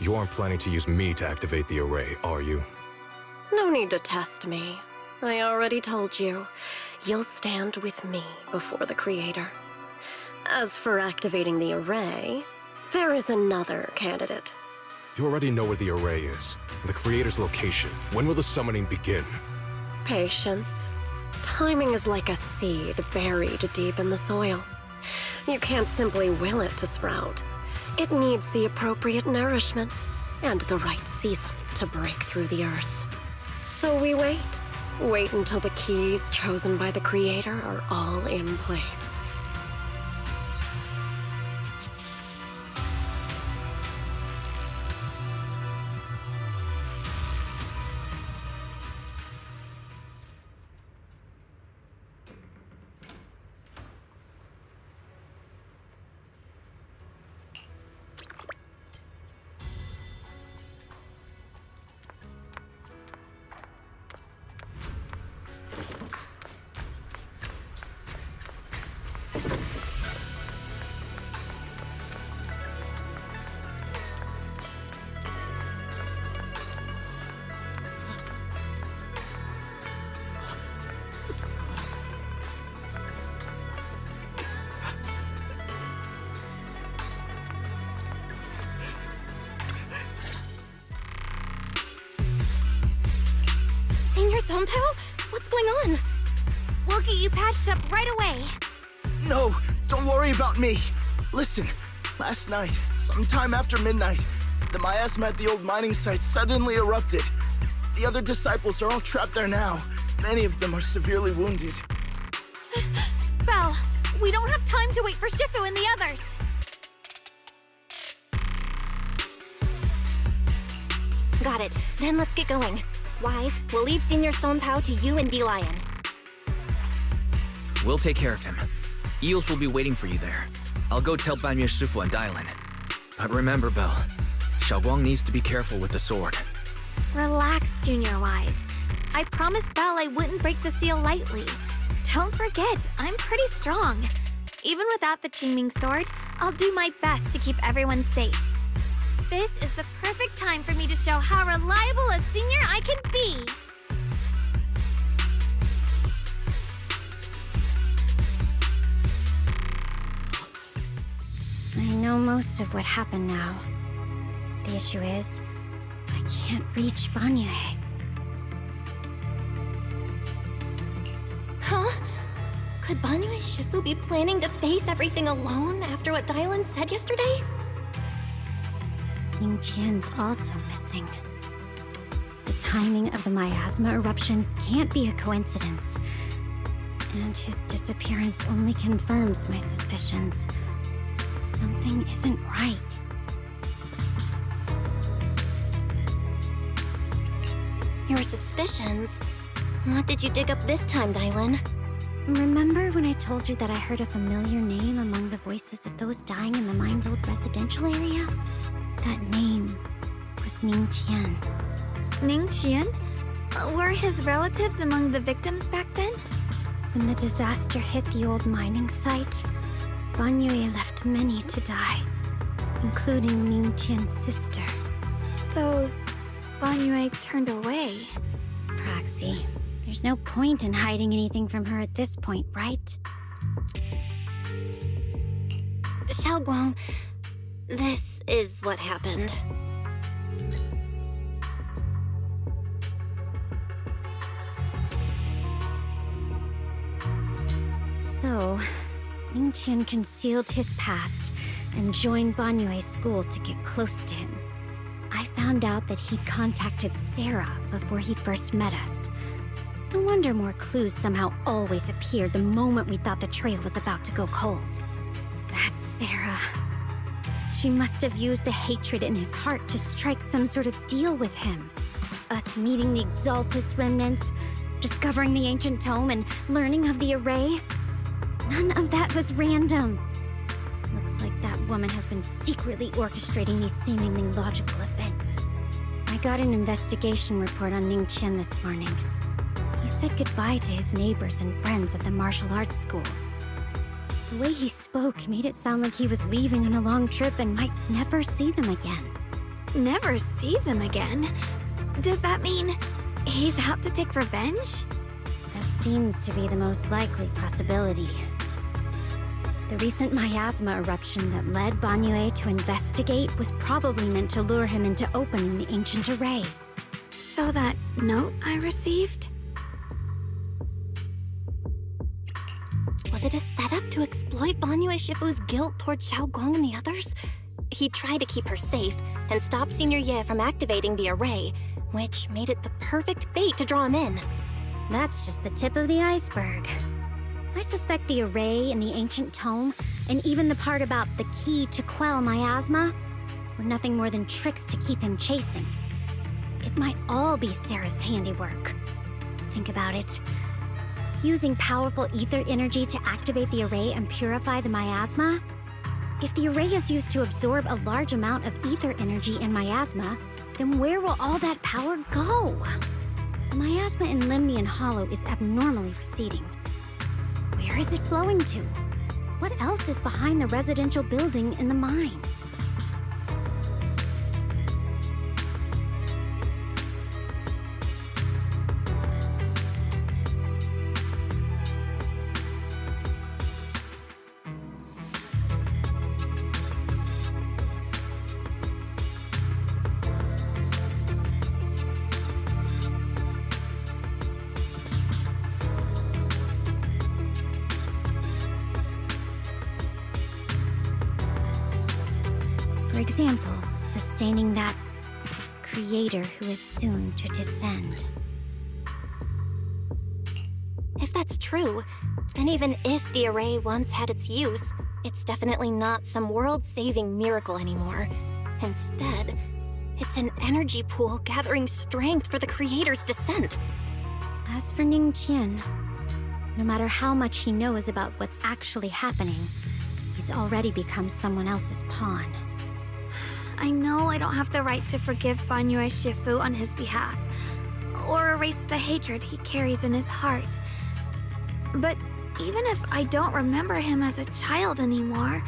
You aren't planning to use me to activate the array, are you? No need to test me. I already told you. You'll stand with me before the Creator. As for activating the array, there is another candidate. You already know where the array is, and the Creator's location. When will the summoning begin? Patience. Timing is like a seed buried deep in the soil. You can't simply will it to sprout. It needs the appropriate nourishment and the right season to break through the earth. So we wait. Wait until the keys chosen by the Creator are all in place. Senior Zone Zero? What's going on? We'll get you patched up right away. No, don't worry about me. Listen, last night, sometime after midnight, the miasma at the old mining site suddenly erupted. The other disciples are all trapped there now. Many of them are severely wounded. Belle, we don't have time to wait for Shifu and the others. Got it. Then let's get going. Wise, we'll leave Senior Zone Zero to you and Lion. We'll take care of him. Eels will be waiting for you there. I'll go tell Banyu Shifu and Dylan. But remember, Belle, Xiaoguang needs to be careful with the sword. Relax, Junior Wise. I promised Belle I wouldn't break the seal lightly. Don't forget, I'm pretty strong. Even without the Qingming sword, I'll do my best to keep everyone safe. This is the perfect time for me to show how reliable a senior I can be. I know most of what happened now. The issue is, I can't reach Banyu. Huh? Could Banyu Shifu be planning to face everything alone after what Dylan said yesterday? Ning Qian's also missing. The timing of the miasma eruption can't be a coincidence. And his disappearance only confirms my suspicions. Something isn't right. Your suspicions? What did you dig up this time, Dylan? Remember when I told you that I heard a familiar name among the voices of those dying in the mine's old residential area? That name was Ning Qian. Ning Qian? Were his relatives among the victims back then? When the disaster hit the old mining site, Banyu left many to die, including Ning Qian's sister. Those Banyu turned away. Proxy, there's no point in hiding anything from her at this point, right? Xiaoguang, this is what happened. So, Ning Qian concealed his past and joined Banyue's school to get close to him. I found out that he contacted Sarah before he first met us. No wonder more clues somehow always appeared the moment we thought the trail was about to go cold. That's Sarah. She must have used the hatred in his heart to strike some sort of deal with him. Us meeting the Exaltus remnants, discovering the ancient tome, and learning of the array. None of that was random. Looks like that woman has been secretly orchestrating these seemingly logical events. I got an investigation report on Ning Qian this morning. He said goodbye to his neighbors and friends at the martial arts school. The way he spoke made it sound like he was leaving on a long trip and might never see them again. never see them again. Does that mean he's out to take revenge? That seems to be the most likely possibility. The recent miasma eruption that led Banyue to investigate was probably meant to lure him into opening the ancient array. So that note I received? Was it a setup to exploit Banyue Shifu's guilt toward Xiaoguang and the others? He tried to keep her safe and stop Senior Ye from activating the array, which made it the perfect bait to draw him in. That's just the tip of the iceberg. I suspect the array and the ancient tome, and even the part about the key to quell miasma, were nothing more than tricks to keep him chasing. It might all be Sarah's handiwork. Think about it. Using powerful ether energy to activate the array and purify the miasma? If the array is used to absorb a large amount of ether energy and miasma, then where will all that power go? The miasma in Limnian Hollow is abnormally receding. Where is it flowing to? What else is behind the residential building in the mines? For example, sustaining that creator who is soon to descend. If that's true, then even if the array once had its use, it's definitely not some world-saving miracle anymore. Instead, it's an energy pool gathering strength for the creator's descent. As for Ning Qian, no matter how much he knows about what's actually happening, he's already become someone else's pawn. I know I don't have the right to forgive Banyue Shifu on his behalf, or erase the hatred he carries in his heart. But even if I don't remember him as a child anymore,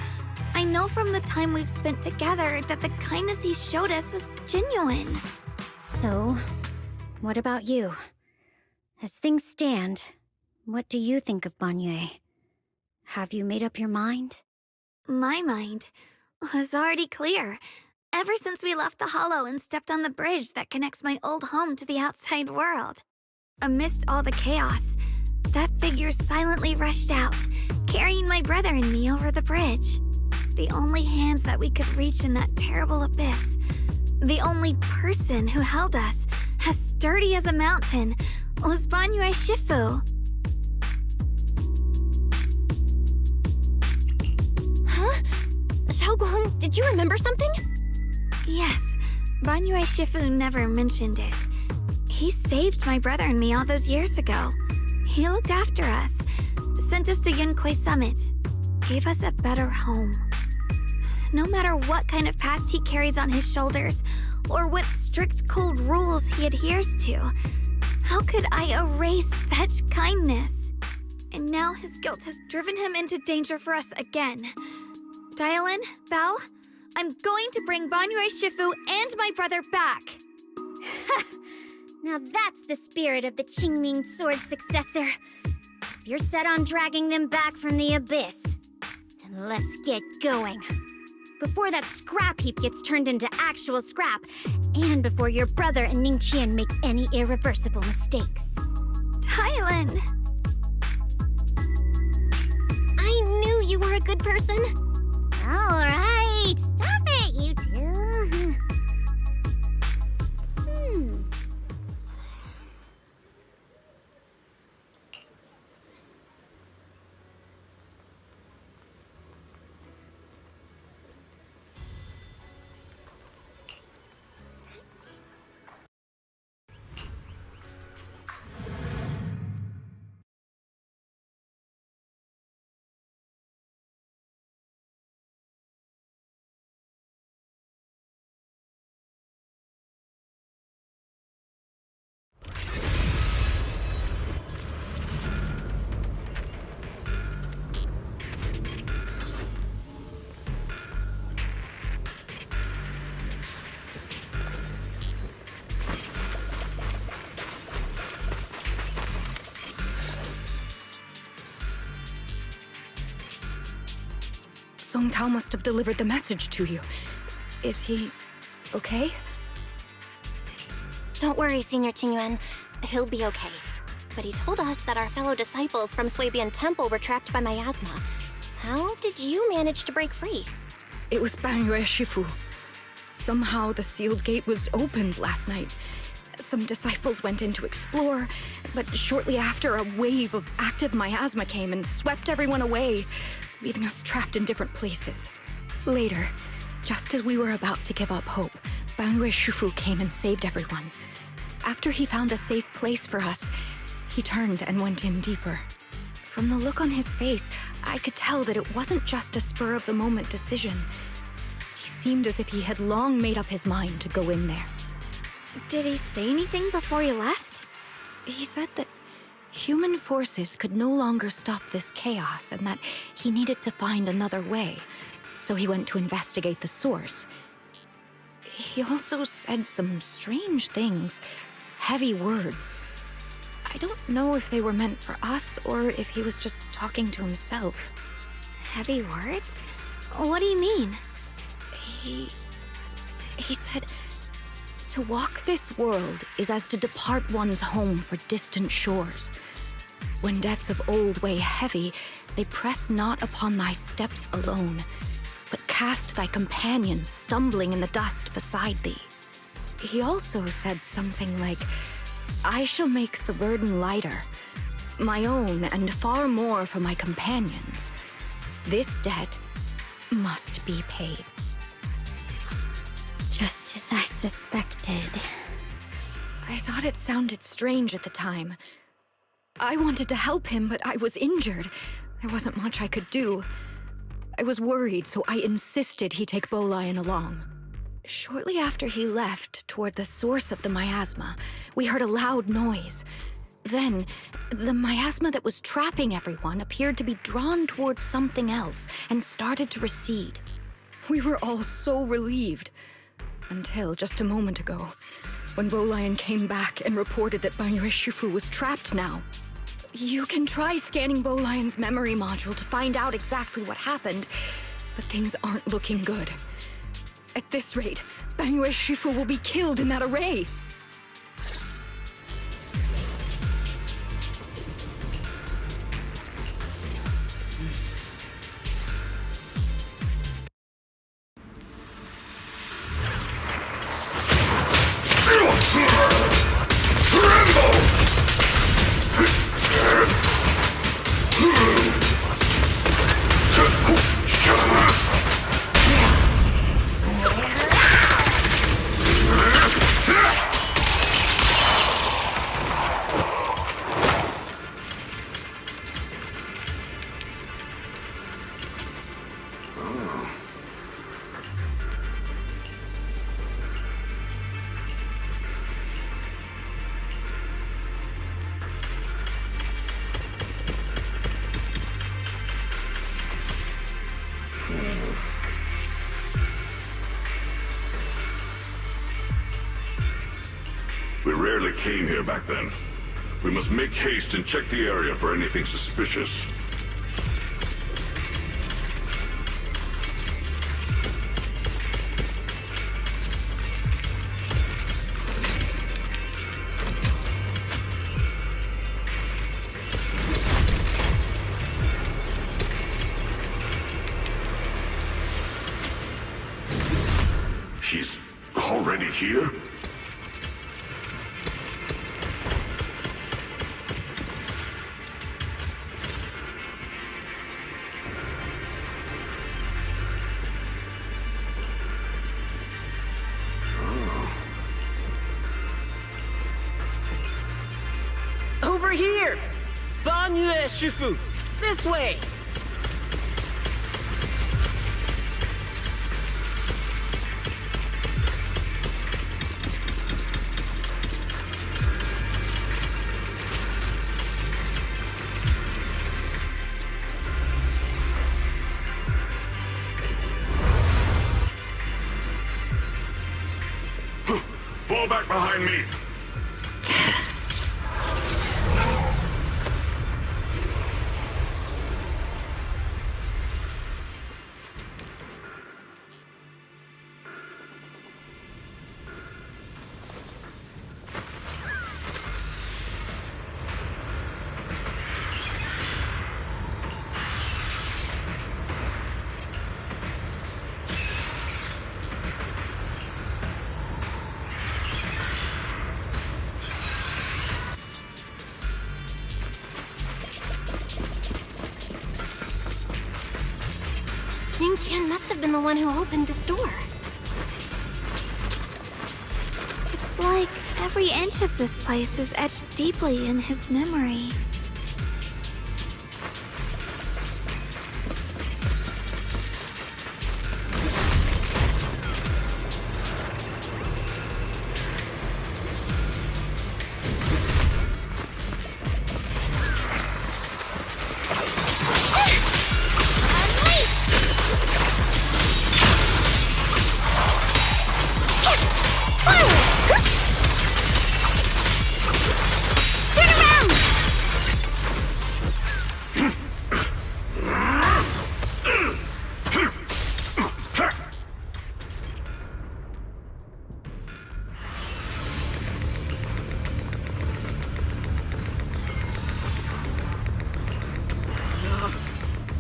I know from the time we've spent together that the kindness he showed us was genuine. So, what about you? As things stand, what do you think of Banyue? Have you made up your mind? My mind was already clear. Ever since we left the Hollow and stepped on the bridge that connects my old home to the outside world. Amidst all the chaos, that figure silently rushed out, carrying my brother and me over the bridge. The only hands that we could reach in that terrible abyss. The only person who held us, as sturdy as a mountain, was Banyue Shifu. Huh? Xiaoguang, did you remember something? Yes, Banyue Shifu never mentioned it. He saved my brother and me all those years ago. He looked after us, sent us to Yunquei Summit, gave us a better home. No matter what kind of past he carries on his shoulders, or what strict cold rules he adheres to, how could I erase such kindness? And now his guilt has driven him into danger for us again. Dialin, Belle, I'm going to bring Banyue Shifu and my brother back. Now that's the spirit of the Qingming Sword successor. If you're set on dragging them back from the abyss, then let's get going. Before that scrap heap gets turned into actual scrap, and before your brother and Ning Qian make any irreversible mistakes. Dialin! I knew you were a good person. All right, stop it, you two. Song Tao must have delivered the message to you. Is he okay? Don't worry, Senior Qingyuan. He'll be okay. But he told us that our fellow disciples from Swabian Temple were trapped by miasma. How did you manage to break free? It was Bangyue Shifu. Somehow the sealed gate was opened last night. Some disciples went in to explore, but shortly after, a wave of active miasma came and swept everyone away, leaving us trapped in different places. Later, just as we were about to give up hope, Bangyue Shifu came and saved everyone. After he found a safe place for us, he turned and went in deeper. From the look on his face, I could tell that it wasn't just a spur-of-the-moment decision. He seemed as if he had long made up his mind to go in there. Did he say anything before he left? He said that human forces could no longer stop this chaos and that he needed to find another way, so he went to investigate the source. He also said some strange things, heavy words. I don't know if they were meant for us or if he was just talking to himself. Heavy words? What do you mean? He said, to walk this world is as to depart one's home for distant shores. When debts of old weigh heavy, they press not upon thy steps alone, but cast thy companions stumbling in the dust beside thee. He also said something like, I shall make the burden lighter, my own and far more for my companions. This debt must be paid. Just as I suspected. I thought it sounded strange at the time. I wanted to help him, but I was injured. There wasn't much I could do. I was worried, so I insisted he take Bolian along. Shortly after he left, toward the source of the miasma, we heard a loud noise. Then, the miasma that was trapping everyone appeared to be drawn towards something else and started to recede. We were all so relieved. Until just a moment ago, when Bolian came back and reported that Bangyue Shifu was trapped now. You can try scanning Bolian's memory module to find out exactly what happened, but things aren't looking good. At this rate, Bangyue Shifu will be killed in that array. We rarely came here back then. We must make haste and check the area for anything suspicious. She's already here? Over here! Bangyue Shifu! This way! Fall back behind me! Ningqian must have been the one who opened this door. It's like every inch of this place is etched deeply in his memory.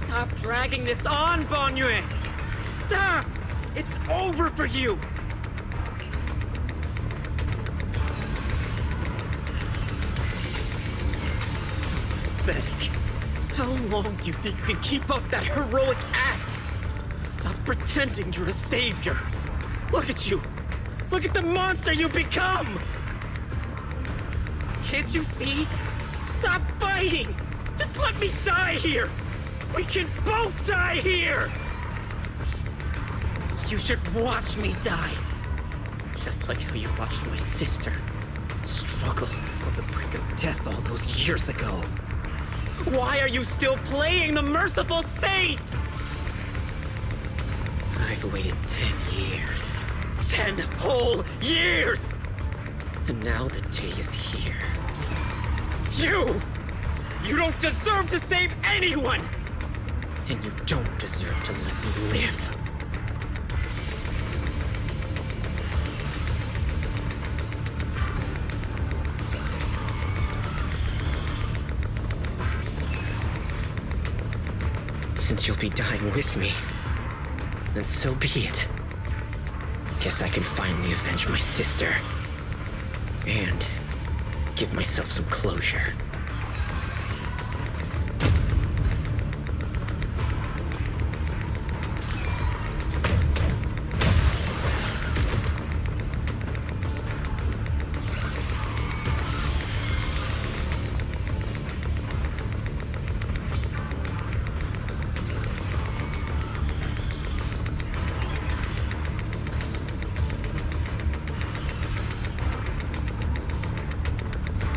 Stop dragging this on, Banyue! Stop! It's over for you! Pathetic. How long do you think you can keep up that heroic act? Stop pretending you're a savior. Look at you! Look at the monster you become! Can't you see? Stop fighting! Just let me die here! We can both die here! You should watch me die. Just like how you watched my sister struggle on the brink of death all those years ago. Why are you still playing the merciful saint? I've waited 10 years. 10 whole years! And now the day is here. You don't deserve to save anyone! And you don't deserve to let me live. Since you'll be dying with me, then so be it. Guess I can finally avenge my sister. And give myself some closure.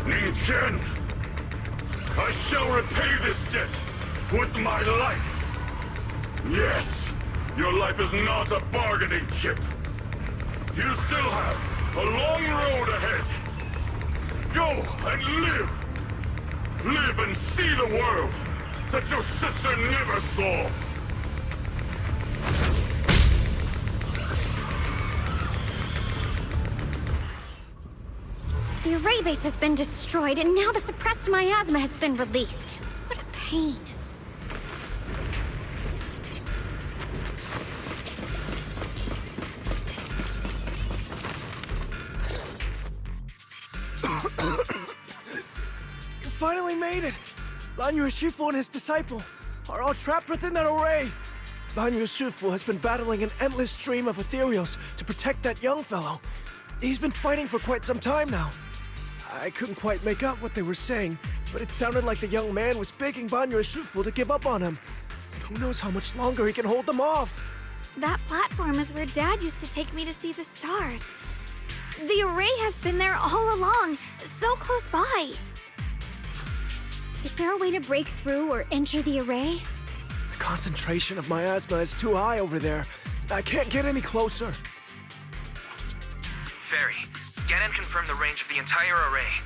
Ningqian! I shall repay this debt with my life! Yes, your life is not a bargaining chip. You still have a long road ahead. Go and live! Live and see the world that your sister never saw! The array base has been destroyed, and now the suppressed miasma has been released. What a pain. You finally made it! Banyue Shifu and his disciple are all trapped within that array. Banyue Shifu has been battling an endless stream of ethereals to protect that young fellow. He's been fighting for quite some time now. I couldn't quite make out what they were saying, but it sounded like the young man was begging Banyue Shifu to give up on him. Who knows how much longer he can hold them off? That platform is where Dad used to take me to see the stars. The array has been there all along, so close by. Is there a way to break through or enter the array? The concentration of miasma is too high over there. I can't get any closer. Fairy, scan and confirm the range of the entire array.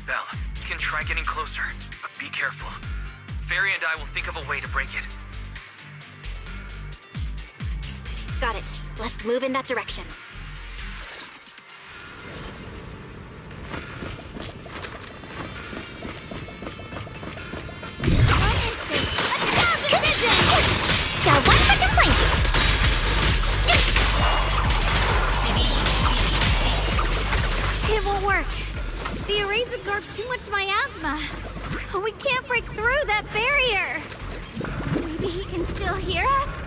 Belle, you can try getting closer, but be careful. Fairy and I will think of a way to break it. Got it. Let's move in that direction. Got one for complaints! It won't work. The arrays absorb too much miasma. We can't break through that barrier. Maybe he can still hear us?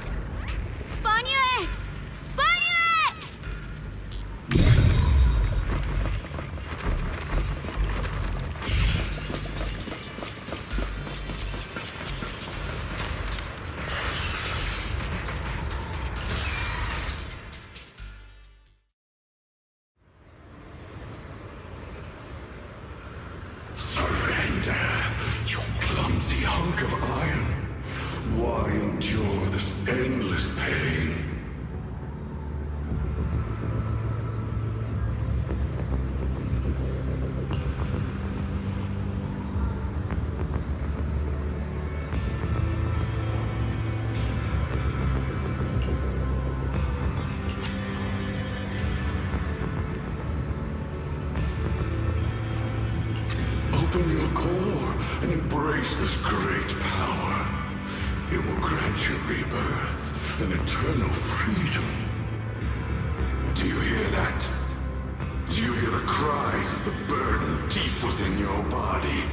open your core and embrace this great power. It will grant you rebirth and eternal freedom. Do you hear that? Do you hear the cries of the burden deep within your body?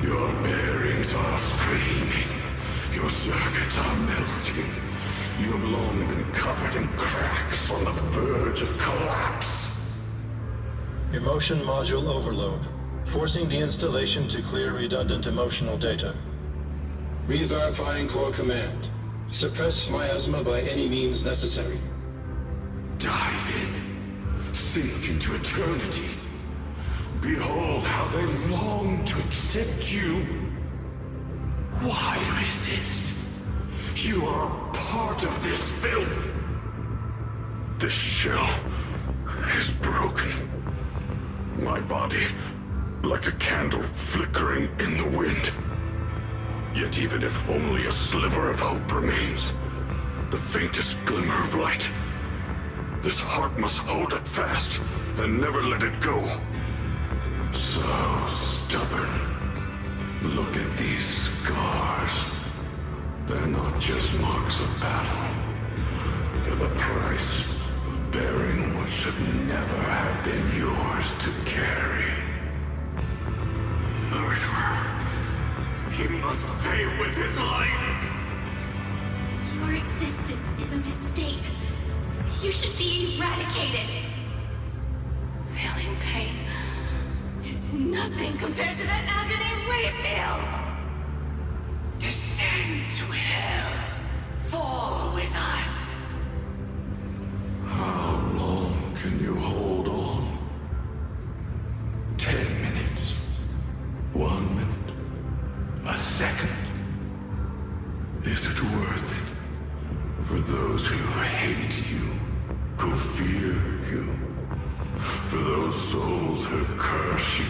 Your bearings are screaming. Your circuits are melting. You have long been covered in cracks on the verge of collapse. Emotion module overload. Forcing deinstallation to clear redundant emotional data. Re-verifying core command. Suppress miasma by any means necessary. Dive in. Sink into eternity. Behold how they long to accept you. Why resist? You are a part of this filth. This shell is broken. My body, like a candle flickering in the wind. Yet even if only a sliver of hope remains, the faintest glimmer of light, this heart must hold it fast and never let it go. So stubborn. Look at these scars. They're not just marks of battle. They're the price of bearing what should never have been yours to carry. Murderer. He must pay with his life. Your existence is a mistake. You should be eradicated. Feeling pain. It's nothing compared to the agony we feel. Descend to hell. Fall with us. How long can you hold on? 10 minutes? 1 minute? A second? Is it worth it? For those who hate you, who fear you, for those souls who curse you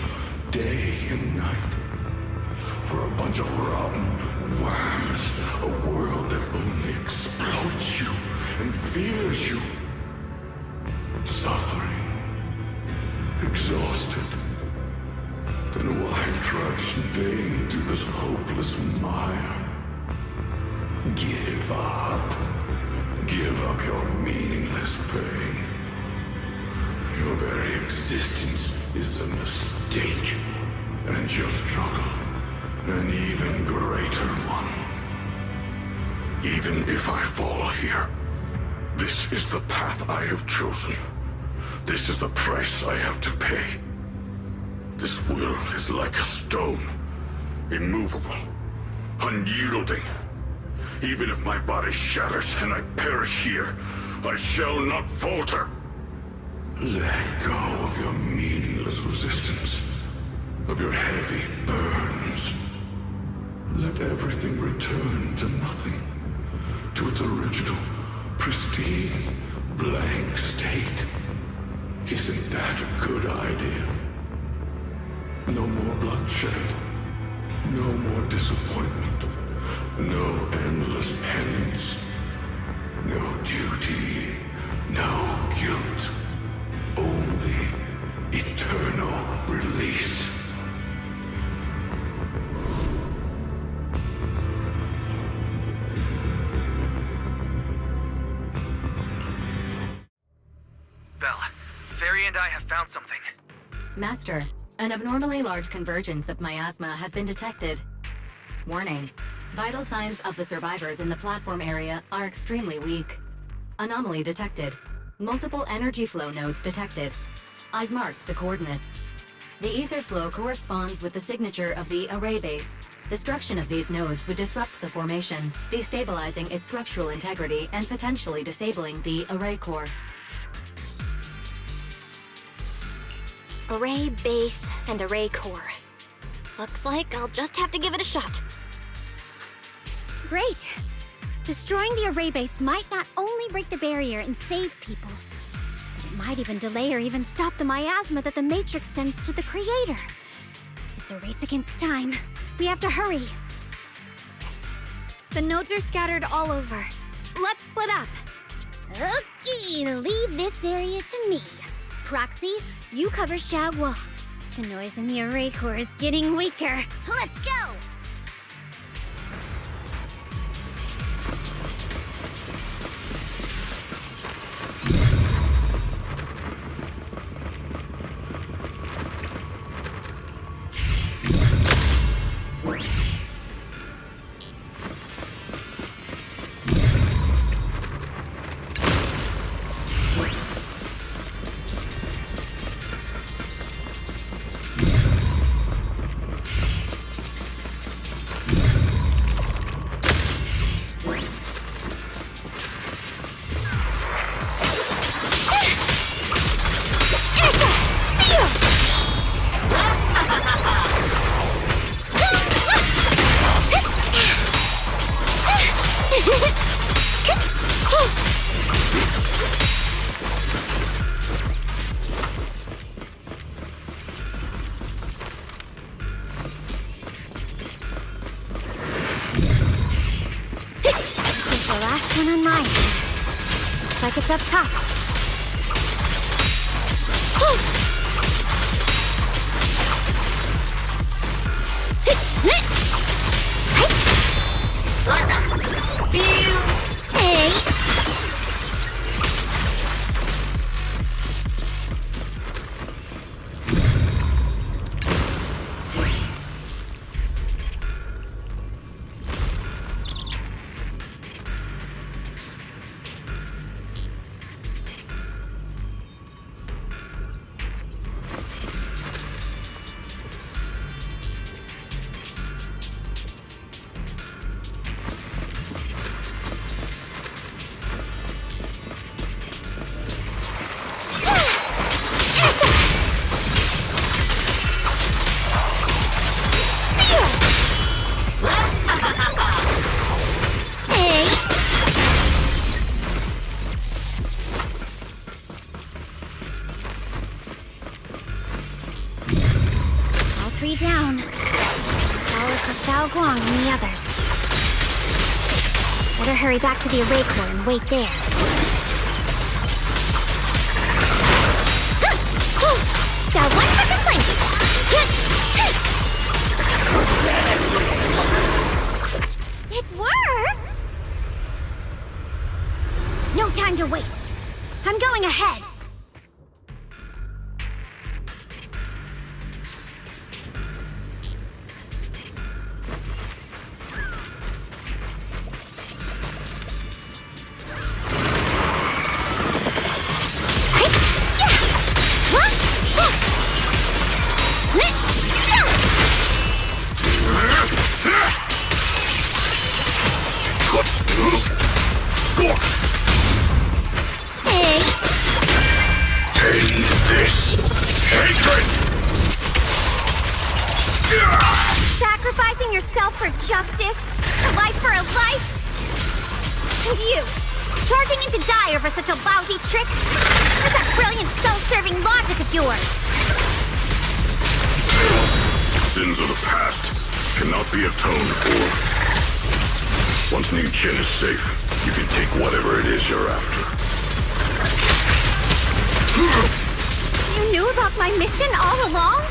day and night, for a bunch of rotten worms, a world that only exploits you and fears you, suffering, exhausted, then why trudge in vain through this hopeless mire? Give up. Give up your meaningless pain. Your very existence is a mistake, and your struggle, an even greater one. Even if I fall here, this is the path I have chosen. This is the price I have to pay. This will is like a stone, immovable, unyielding. Even if my body shatters and I perish here, I shall not falter. Let go of your meaningless resistance, of your heavy burdens. Let everything return to nothing, to its original, pristine, blank state. Isn't that a good idea? No more bloodshed, no more disappointment, no endless penance, no duty, no guilt, only eternal release. Belle, Fairy and I have found something. Master, an abnormally large convergence of miasma has been detected. Warning. Vital signs of the survivors in the platform area are extremely weak. Anomaly detected. Multiple energy flow nodes detected. I've marked the coordinates. The ether flow corresponds with the signature of the array base. Destruction of these nodes would disrupt the formation, destabilizing its structural integrity and potentially disabling the array core. Array base and array core. Looks like I'll just have to give it a shot. Great! Destroying the array base might not only break the barrier and save people, but it might even delay or even stop the miasma that the Matrix sends to the Creator. It's a race against time. We have to hurry. The nodes are scattered all over. Let's split up. Okay, leave this area to me. Proxy, you cover Xiaoguang. The noise in the array core is getting weaker. Let's go! The last one on my end. Looks like it's up top. Hey! Three down. All up to Xiaoguang and the others. Better hurry back to the array core and wait there. Down one for the flanks! It worked! No time to waste. I'm going ahead. Sacrificing yourself for justice? A life for a life? And you, charging into die over such a lousy trick? Where's that brilliant self-serving logic of yours? Sins of the past cannot be atoned for. Once Ning Chen is safe, you can take whatever it is you're after. You knew about my mission all along?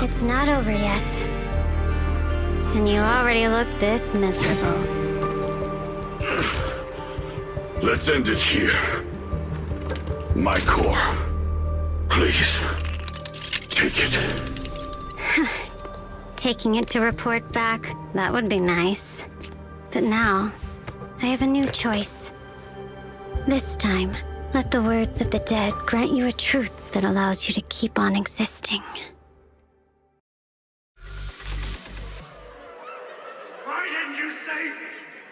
It's not over yet. And you already look this miserable. Let's end it here. My core. Please. Take it. Taking it to report back, that would be nice. But now, I have a new choice. This time, let the words of the dead grant you a truth that allows you to keep on existing. Why didn't you save me?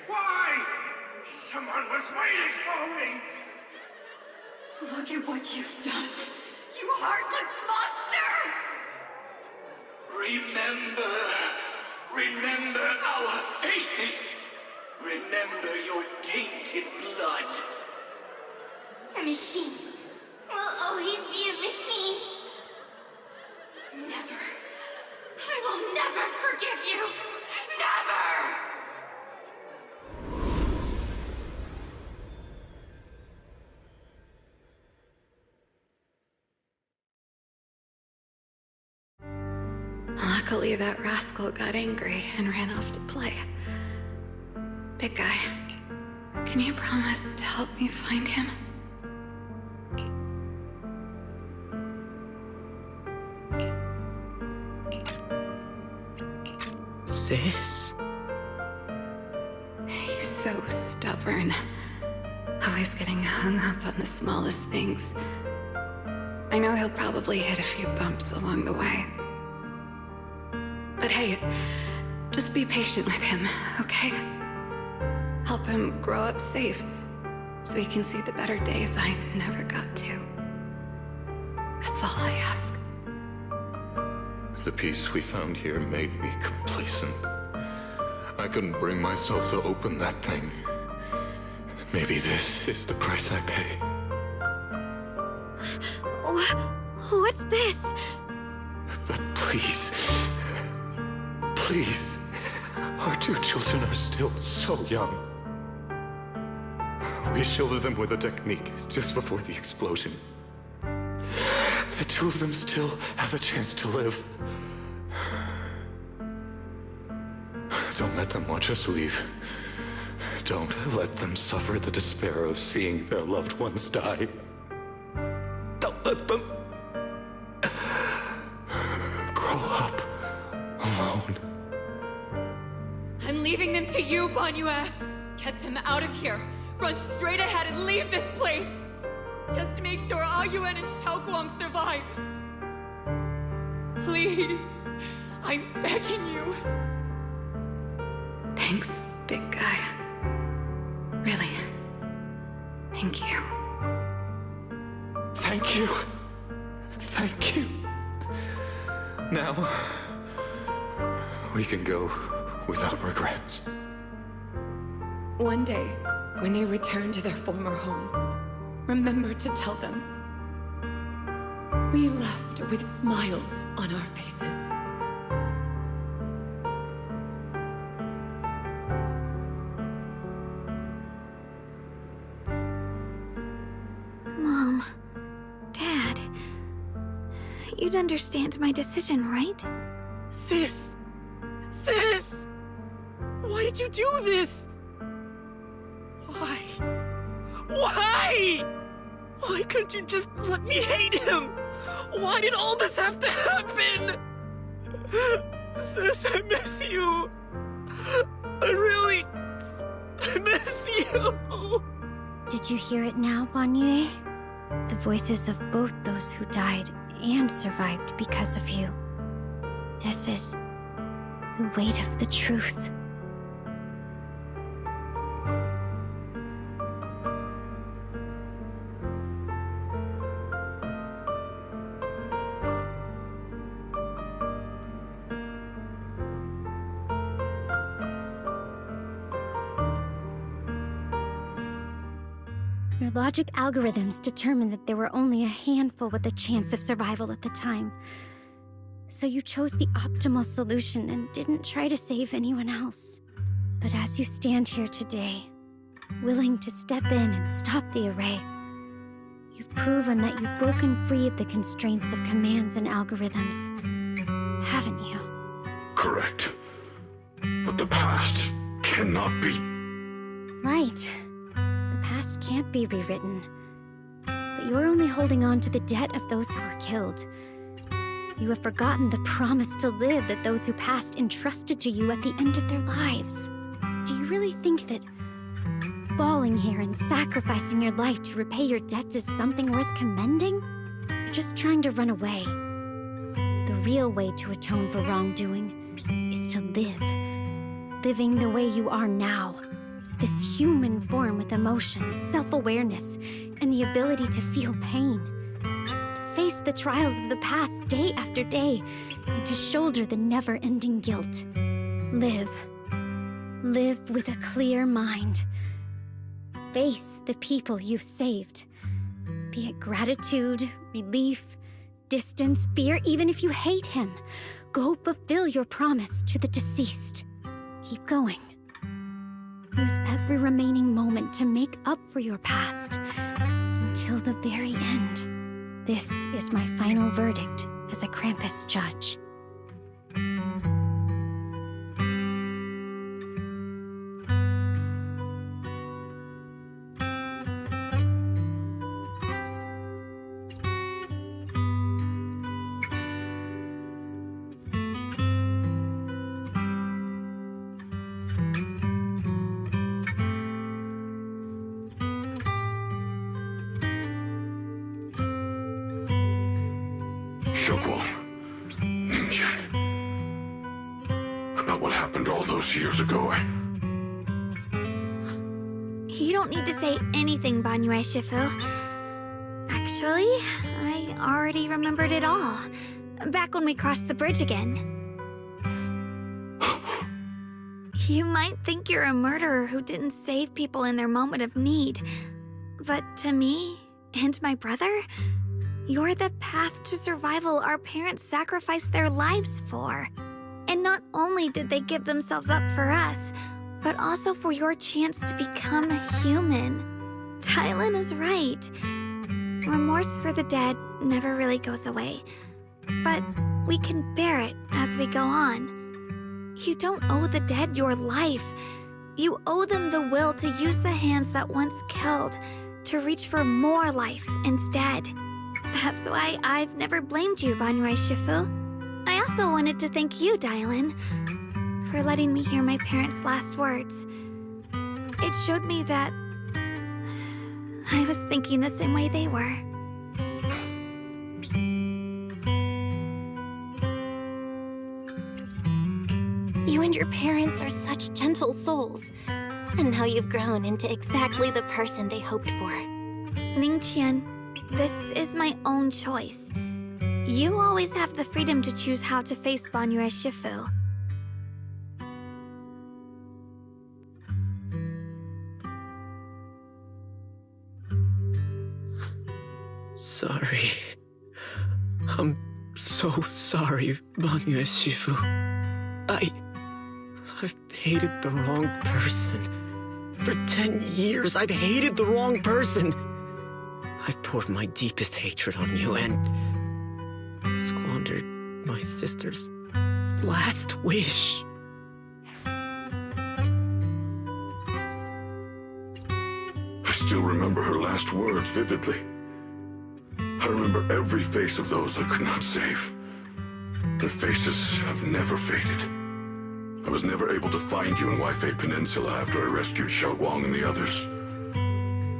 Why? Someone was waiting for me! Look at what you've done, you heartless monster! Remember our faces! Remember your tainted blood! A machine will always be a machine. Never. I will never forgive you. Never! Luckily, that rascal got angry and ran off to play. Big guy, can you promise to help me find him? Sis? He's so stubborn. Always getting hung up on the smallest things. I know he'll probably hit a few bumps along the way. But hey, just be patient with him, okay? Help him grow up safe, so he can see the better days I never got to. That's all I ask. The peace we found here made me complacent. I couldn't bring myself to open that thing. Maybe this is the price I pay. What's this? But please, please, our two children are still so young. We shielded them with a technique just before the explosion. The two of them still have a chance to live. Don't let them watch us leave. Don't let them suffer the despair of seeing their loved ones die. Don't let them grow up alone. I'm leaving them to you, Banyue. Get them out of here. Run straight ahead and leave this place. Just to make sure Ayuen and Xiaoguang survive. Please. I'm begging you. Thanks, big guy. Really. Thank you. Thank you. Thank you. Now, we can go without regrets. One day, when they return to their former home, remember to tell them we left with smiles on our faces. Mom, Dad, you'd understand my decision, right? Sis! Sis! Why did you do this? Why? Why? Why couldn't you just let me hate him? Why did all this have to happen? Sis, I miss you. I really miss you. Did you hear it now, Banyue? The voices of both those who died and survived because of you. This is the weight of the truth. Your logic algorithms determined that there were only a handful with a chance of survival at the time. So you chose the optimal solution and didn't try to save anyone else. But as you stand here today, willing to step in and stop the array, you've proven that you've broken free of the constraints of commands and algorithms, haven't you? Correct. But the past cannot be. Right. The past can't be rewritten. But you're only holding on to the debt of those who were killed. You have forgotten the promise to live that those who passed entrusted to you at the end of their lives. Do you really think that falling here and sacrificing your life to repay your debts is something worth commending? You're just trying to run away. The real way to atone for wrongdoing is to live. Living the way you are now. This human form with emotions, self-awareness, and the ability to feel pain. To face the trials of the past day after day, and to shoulder the never-ending guilt. Live. Live with a clear mind. Face the people you've saved. Be it gratitude, relief, distance, fear, even if you hate him. Go fulfill your promise to the deceased. Keep going. Use every remaining moment to make up for your past, until the very end. This is my final verdict as a Krampus judge. About what happened all those years ago. You don't need to say anything, Banyue Shifu. Actually, I already remembered it all. Back when we crossed the bridge again. You might think you're a murderer who didn't save people in their moment of need. But to me, and my brother, you're the path to survival our parents sacrificed their lives for. And not only did they give themselves up for us, but also for your chance to become a human. Tylan is right. Remorse for the dead never really goes away. But we can bear it as we go on. You don't owe the dead your life. You owe them the will to use the hands that once killed to reach for more life instead. That's why I've never blamed you, Banyue Shifu. I also wanted to thank you, Dylan, for letting me hear my parents' last words. It showed me that I was thinking the same way they were. You and your parents are such gentle souls. And now you've grown into exactly the person they hoped for. Ningqian, this is my own choice. You always have the freedom to choose how to face Banyue Shifu. Sorry. I'm so sorry, Banyue Shifu. I've hated the wrong person. For 10 years, I've hated the wrong person. I've poured my deepest hatred on you and squandered my sister's last wish. I still remember her last words vividly. I remember every face of those I could not save. Their faces have never faded. I was never able to find you in Waifei Peninsula after I rescued Xiaoguang and the others.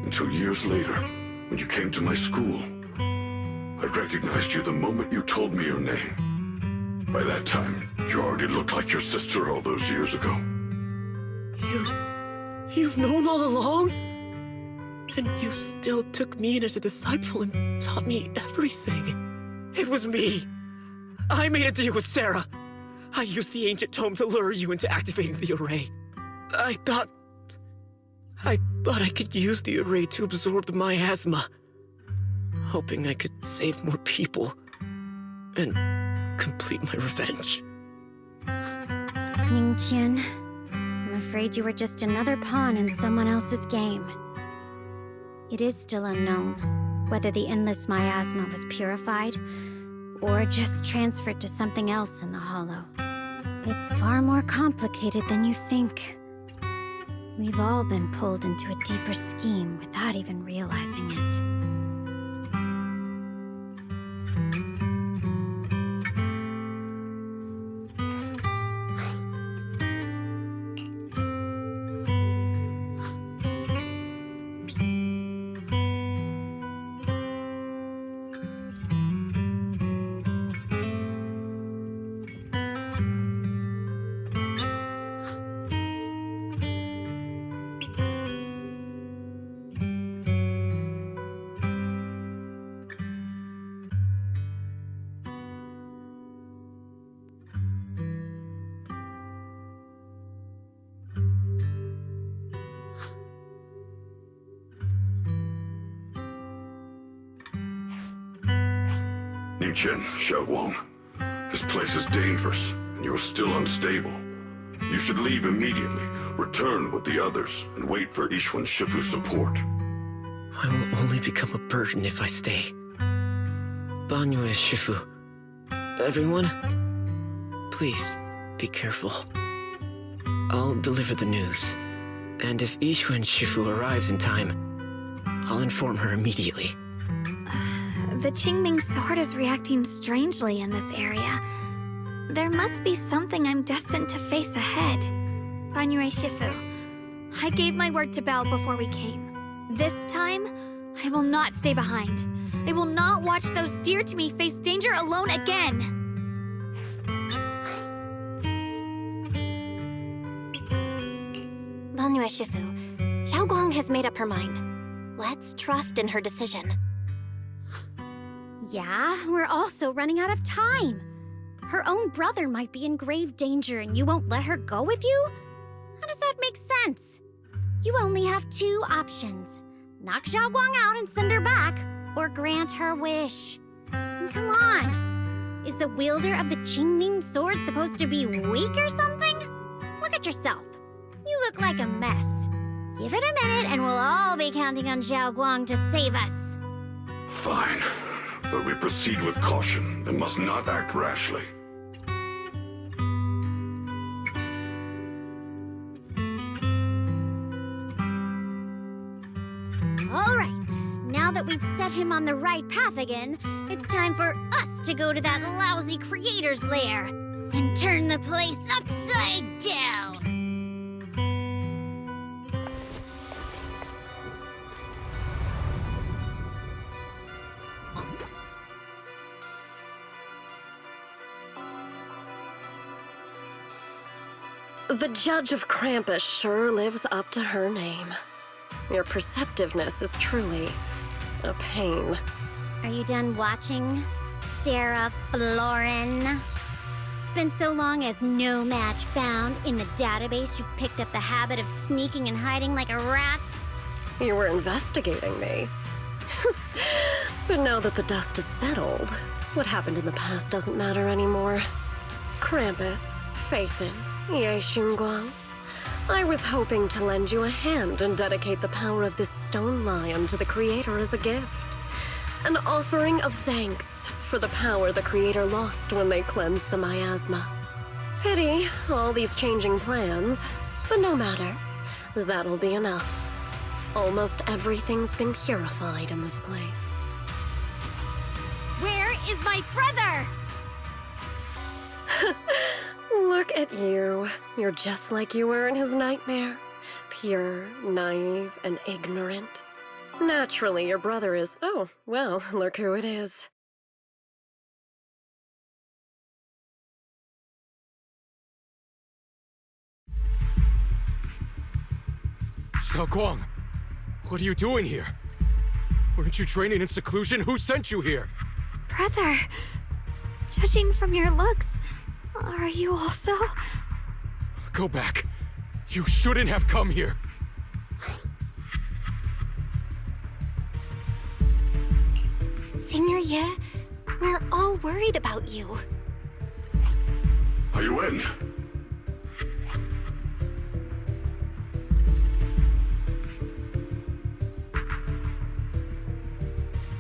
Until years later, when you came to my school, I recognized you the moment you told me your name. By that time, you already looked like your sister all those years ago. You've known all along? And you still took me in as a disciple and taught me everything. It was me. I made a deal with Sarah. I used the ancient tome to lure you into activating the array. I thought I could use the array to absorb the miasma, hoping I could save more people and complete my revenge. Ningqian, I'm afraid you were just another pawn in someone else's game. It is still unknown whether the endless miasma was purified or just transferred to something else in the Hollow. It's far more complicated than you think. We've all been pulled into a deeper scheme without even realizing it. Chen, Xiaoguang. This place is dangerous, and you're still unstable. You should leave immediately, return with the others, and wait for Ishwan Shifu's support. I will only become a burden if I stay. Banyue Shifu. Everyone, please be careful. I'll deliver the news. And if Ishwan Shifu arrives in time, I'll inform her immediately. The Qingming sword is reacting strangely in this area. There must be something I'm destined to face ahead. Banyue Shifu, I gave my word to Belle before we came. This time, I will not stay behind. I will not watch those dear to me face danger alone again. Banyue Shifu, Xiaoguang has made up her mind. Let's trust in her decision. Yeah, we're also running out of time. Her own brother might be in grave danger and you won't let her go with you? How does that make sense? You only have two options. Knock Xiaoguang out and send her back, or grant her wish. Come on. Is the wielder of the Qingming sword supposed to be weak or something? Look at yourself. You look like a mess. Give it a minute and we'll all be counting on Xiaoguang to save us. Fine, but we proceed with caution and must not act rashly. All right, now that we've set him on the right path again, it's time for us to go to that lousy creator's lair and turn the place upside down. The Judge of Krampus sure lives up to her name. Your perceptiveness is truly a pain. Are you done watching, Sarah Florin? Spent so long as no match found in the database, you picked up the habit of sneaking and hiding like a rat? You were investigating me. But now that the dust has settled, what happened in the past doesn't matter anymore. Krampus, Faithin, Ye Xunguang. I was hoping to lend you a hand and dedicate the power of this stone lion to the Creator as a gift. An offering of thanks for the power the Creator lost when they cleansed the miasma. Pity, all these changing plans, but no matter. That'll be enough. Almost everything's been purified in this place. Where is my brother? Look at you. You're just like you were in his nightmare. Pure, naive, and ignorant. Naturally, your brother is... Oh, well, look who it is. Xiaoguang, what are you doing here? Weren't you training in seclusion? Who sent you here? Brother, judging from your looks, are you also? Go back. You shouldn't have come here. Senior Ye, we're all worried about you. Are you in?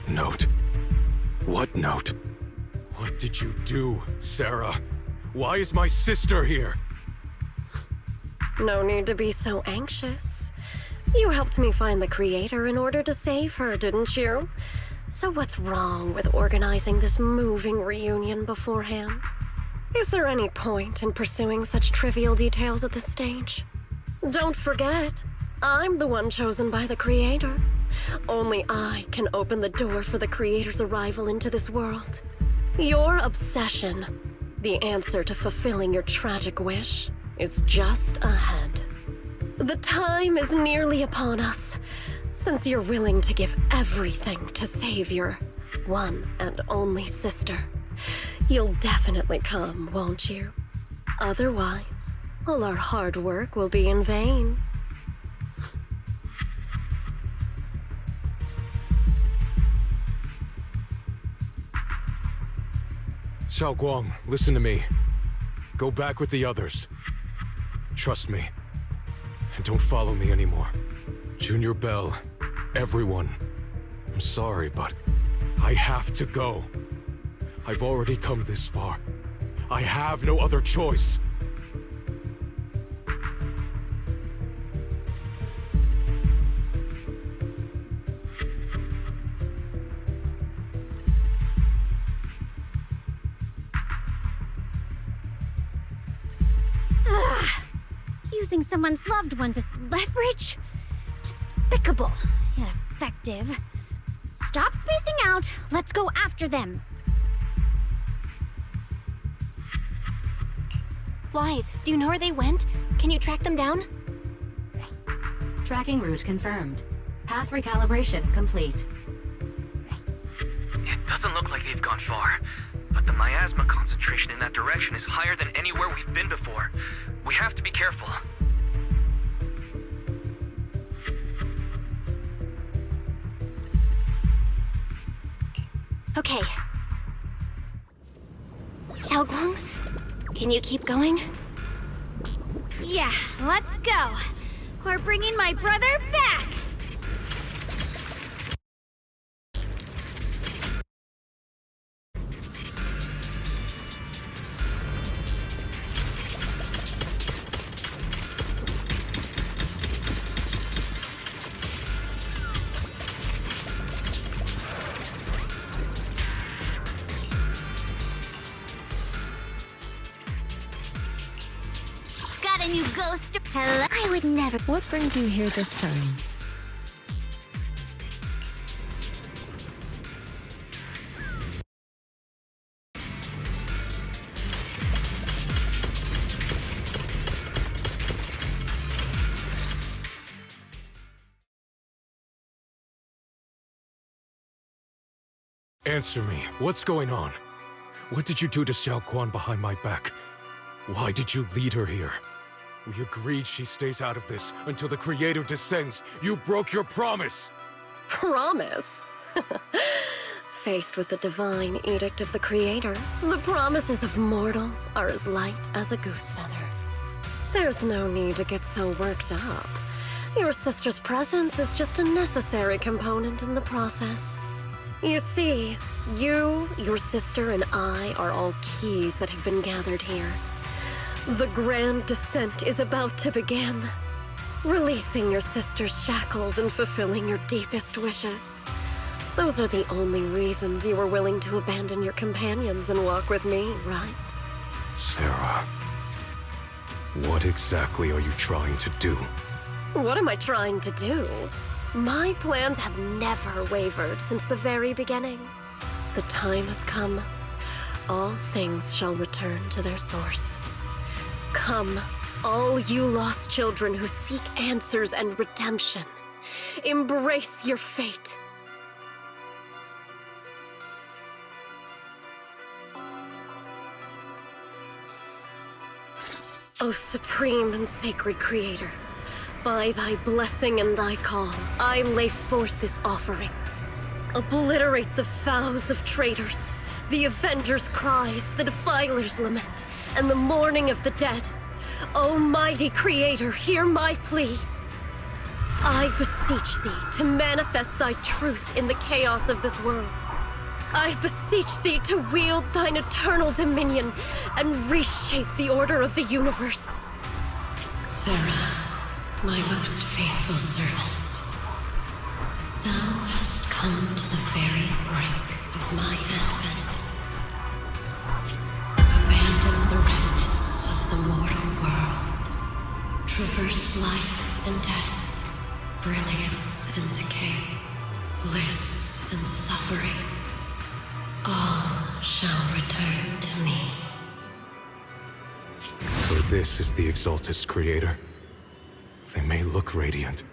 Note? What note? What did you do, Sarah? Why is my sister here? No need to be so anxious. You helped me find the Creator in order to save her, didn't you? So what's wrong with organizing this moving reunion beforehand? Is there any point in pursuing such trivial details at this stage? Don't forget, I'm the one chosen by the Creator. Only I can open the door for the Creator's arrival into this world. Your obsession, the answer to fulfilling your tragic wish, is just ahead. The time is nearly upon us. Since you're willing to give everything to save your one and only sister, you'll definitely come, won't you? Otherwise, all our hard work will be in vain. Xiaoguang, listen to me. Go back with the others. Trust me. And don't follow me anymore. Junior Bell, everyone. I'm sorry, but I have to go. I've already come this far. I have no other choice. Using someone's loved ones as leverage? Despicable, yet effective. Stop spacing out. Let's go after them. Wise, do you know where they went? Can you track them down? Tracking route confirmed. Path recalibration complete. It doesn't look like they've gone far, but the miasma concentration in that direction is higher than anywhere we've been before. We have to be careful. Okay. Xiaoguang, can you keep going? Yeah, let's go. We're bringing my brother back. Got a new ghost. Hello. I would never. What brings you here this time? Answer me. What's going on? What did you do to Xiao Quan behind my back? Why did you lead her here? We agreed she stays out of this until the Creator descends. You broke your promise! Promise? Faced with the divine edict of the Creator, the promises of mortals are as light as a goose feather. There's no need to get so worked up. Your sister's presence is just a necessary component in the process. You see, you, your sister, and I are all keys that have been gathered here. The grand descent is about to begin. Releasing your sister's shackles and fulfilling your deepest wishes. Those are the only reasons you were willing to abandon your companions and walk with me, right? Sarah, what exactly are you trying to do? What am I trying to do? My plans have never wavered since the very beginning. The time has come. All things shall return to their source. Come, all you lost children who seek answers and redemption. Embrace your fate. O supreme and sacred Creator, by thy blessing and thy call, I lay forth this offering. Obliterate the vows of traitors, the avengers' cries, the defilers' lament, and the mourning of the dead. Almighty Creator, hear my plea. I beseech thee to manifest thy truth in the chaos of this world. I beseech thee to wield thine eternal dominion and reshape the order of the universe. Sarah, my most faithful servant, thou hast come to the very brink of my advent. Abandon the remnants of the mortal world. Traverse life and death, brilliance and decay, bliss and suffering. All shall return to me. So this is the Exaltus Creator. They may look radiant,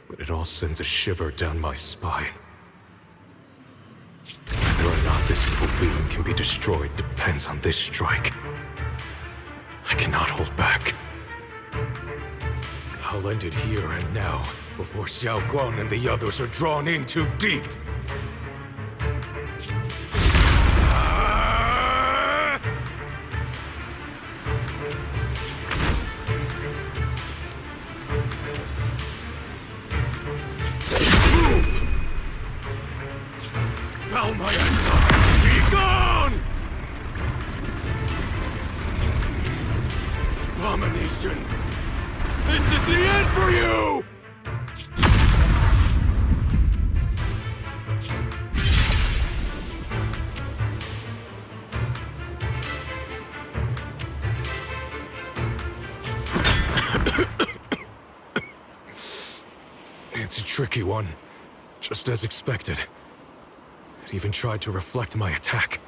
but it all sends a shiver down my spine. Whether or not this evil being can be destroyed depends on this strike. I cannot hold back. I'll end it here and now, before Xiao Guang and the others are drawn in too deep. Abomination! This is the end for you! It's a tricky one, just as expected. It even tried to reflect my attack.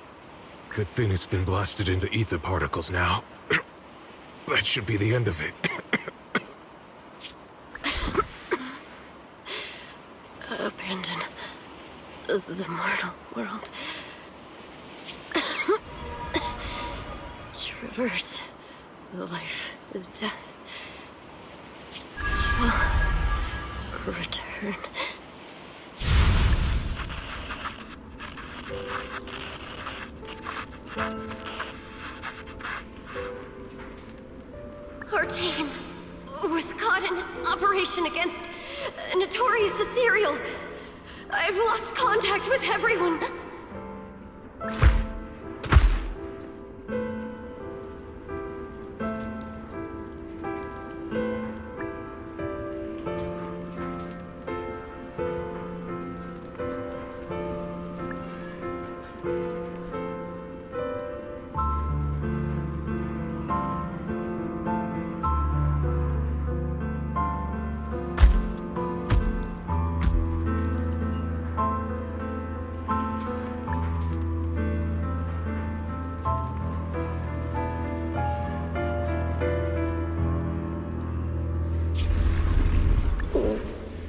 Good thing it's been blasted into ether particles now. That should be the end of it. Abandon the mortal world. Traverse life and death. Return. Our team was caught in an operation against a notorious ethereal. I've lost contact with everyone.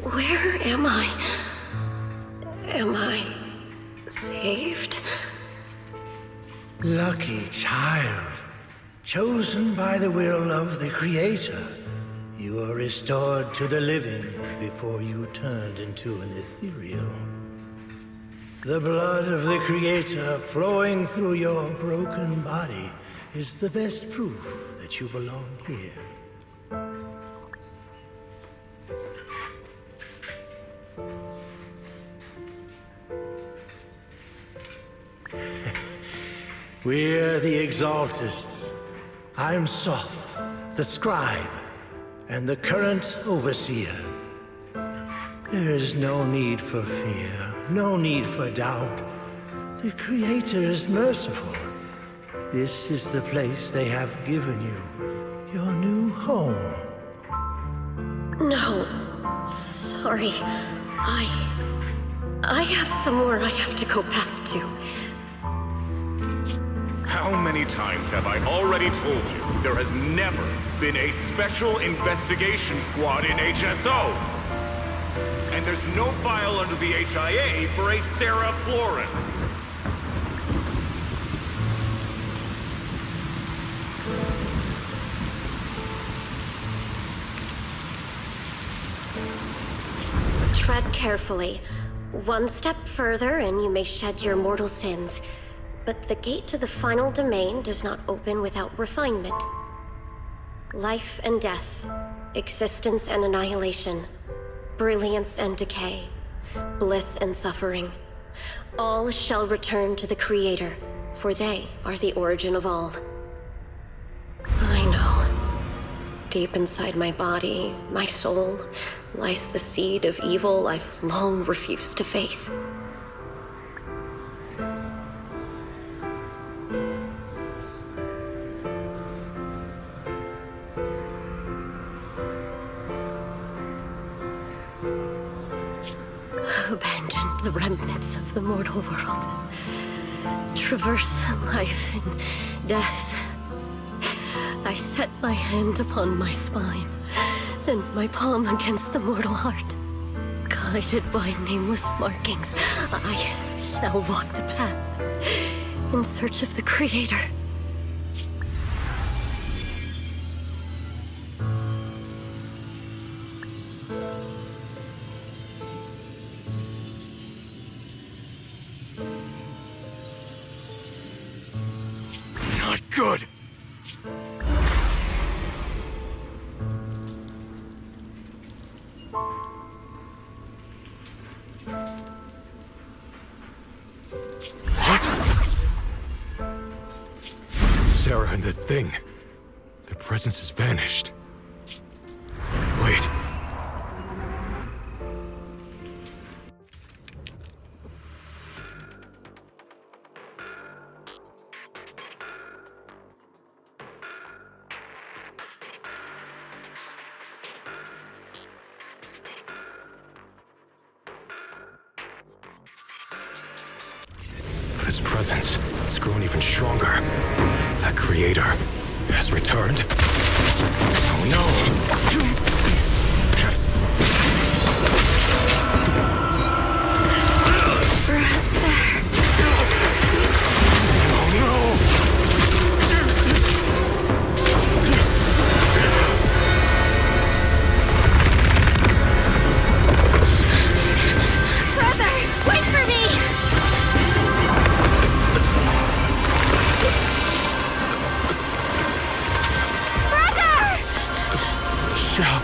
Where am I? Am I saved? Lucky child, chosen by the will of the Creator. You are restored to the living before you turned into an ethereal. The blood of the Creator flowing through your broken body is the best proof that you belong here. We're the Exaltists. I'm Soph, the Scribe, and the current Overseer. There is no need for fear, no need for doubt. The Creator is merciful. This is the place they have given you, your new home. No, sorry. I have somewhere I have to go back to. How many times have I already told you there has never been a special investigation squad in HSO? And there's no file under the HIA for a Sarah Florin. Tread carefully. One step further and you may shed your mortal sins. But the gate to the final domain does not open without refinement. Life and death, existence and annihilation, brilliance and decay, bliss and suffering. All shall return to the Creator, for they are the origin of all. I know. Deep inside my body, my soul, lies the seed of evil I've long refused to face. Abandon the remnants of the mortal world. Traverse life and death. I set my hand upon my spine, and my palm against the mortal heart. Guided by nameless markings, I shall walk the path in search of the Creator. Not good! What? Sarah and the thing. Their presence has vanished. Wait. This presence, it's grown even stronger. That creator has returned. Oh Brother, wait for me! Brother! Shao.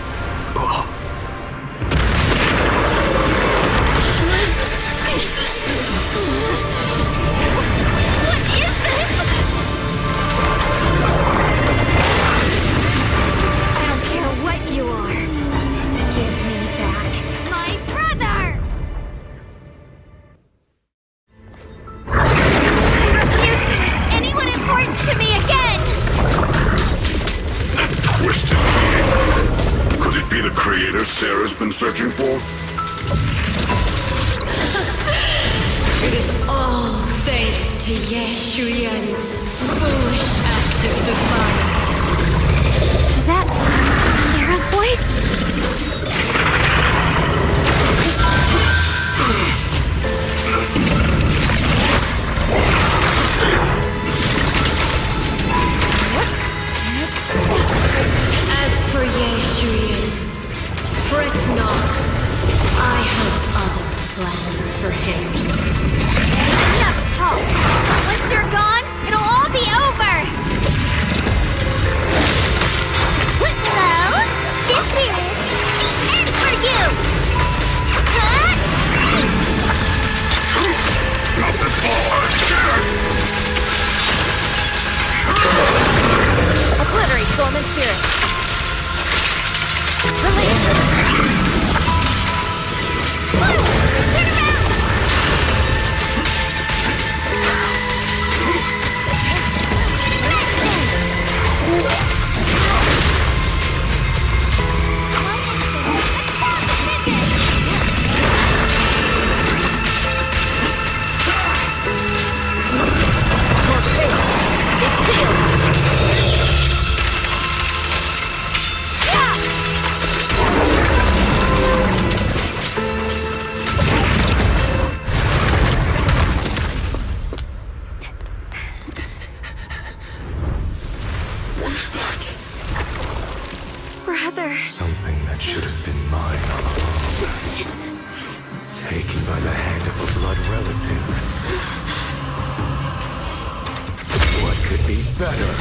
What is this? I don't care what you are. Give me back my brother! I refuse to lose anyone important to me again! That twisted being. Could it be the creator Sarah's been searching for? It is all thanks to Ye Shuyan's foolish act of defiance. Is that Sarah's voice? As for Ye Shuyan, fret not. I have other plans for him. Enough talk. Once you're gone, it'll all be over. Well, this is the end for you. Huh? Not before, Obliterate Storm and Spirit. Release. Turn around. Brother. Something that should have been mine all along. Taken by the hand of a blood relative. What could be better?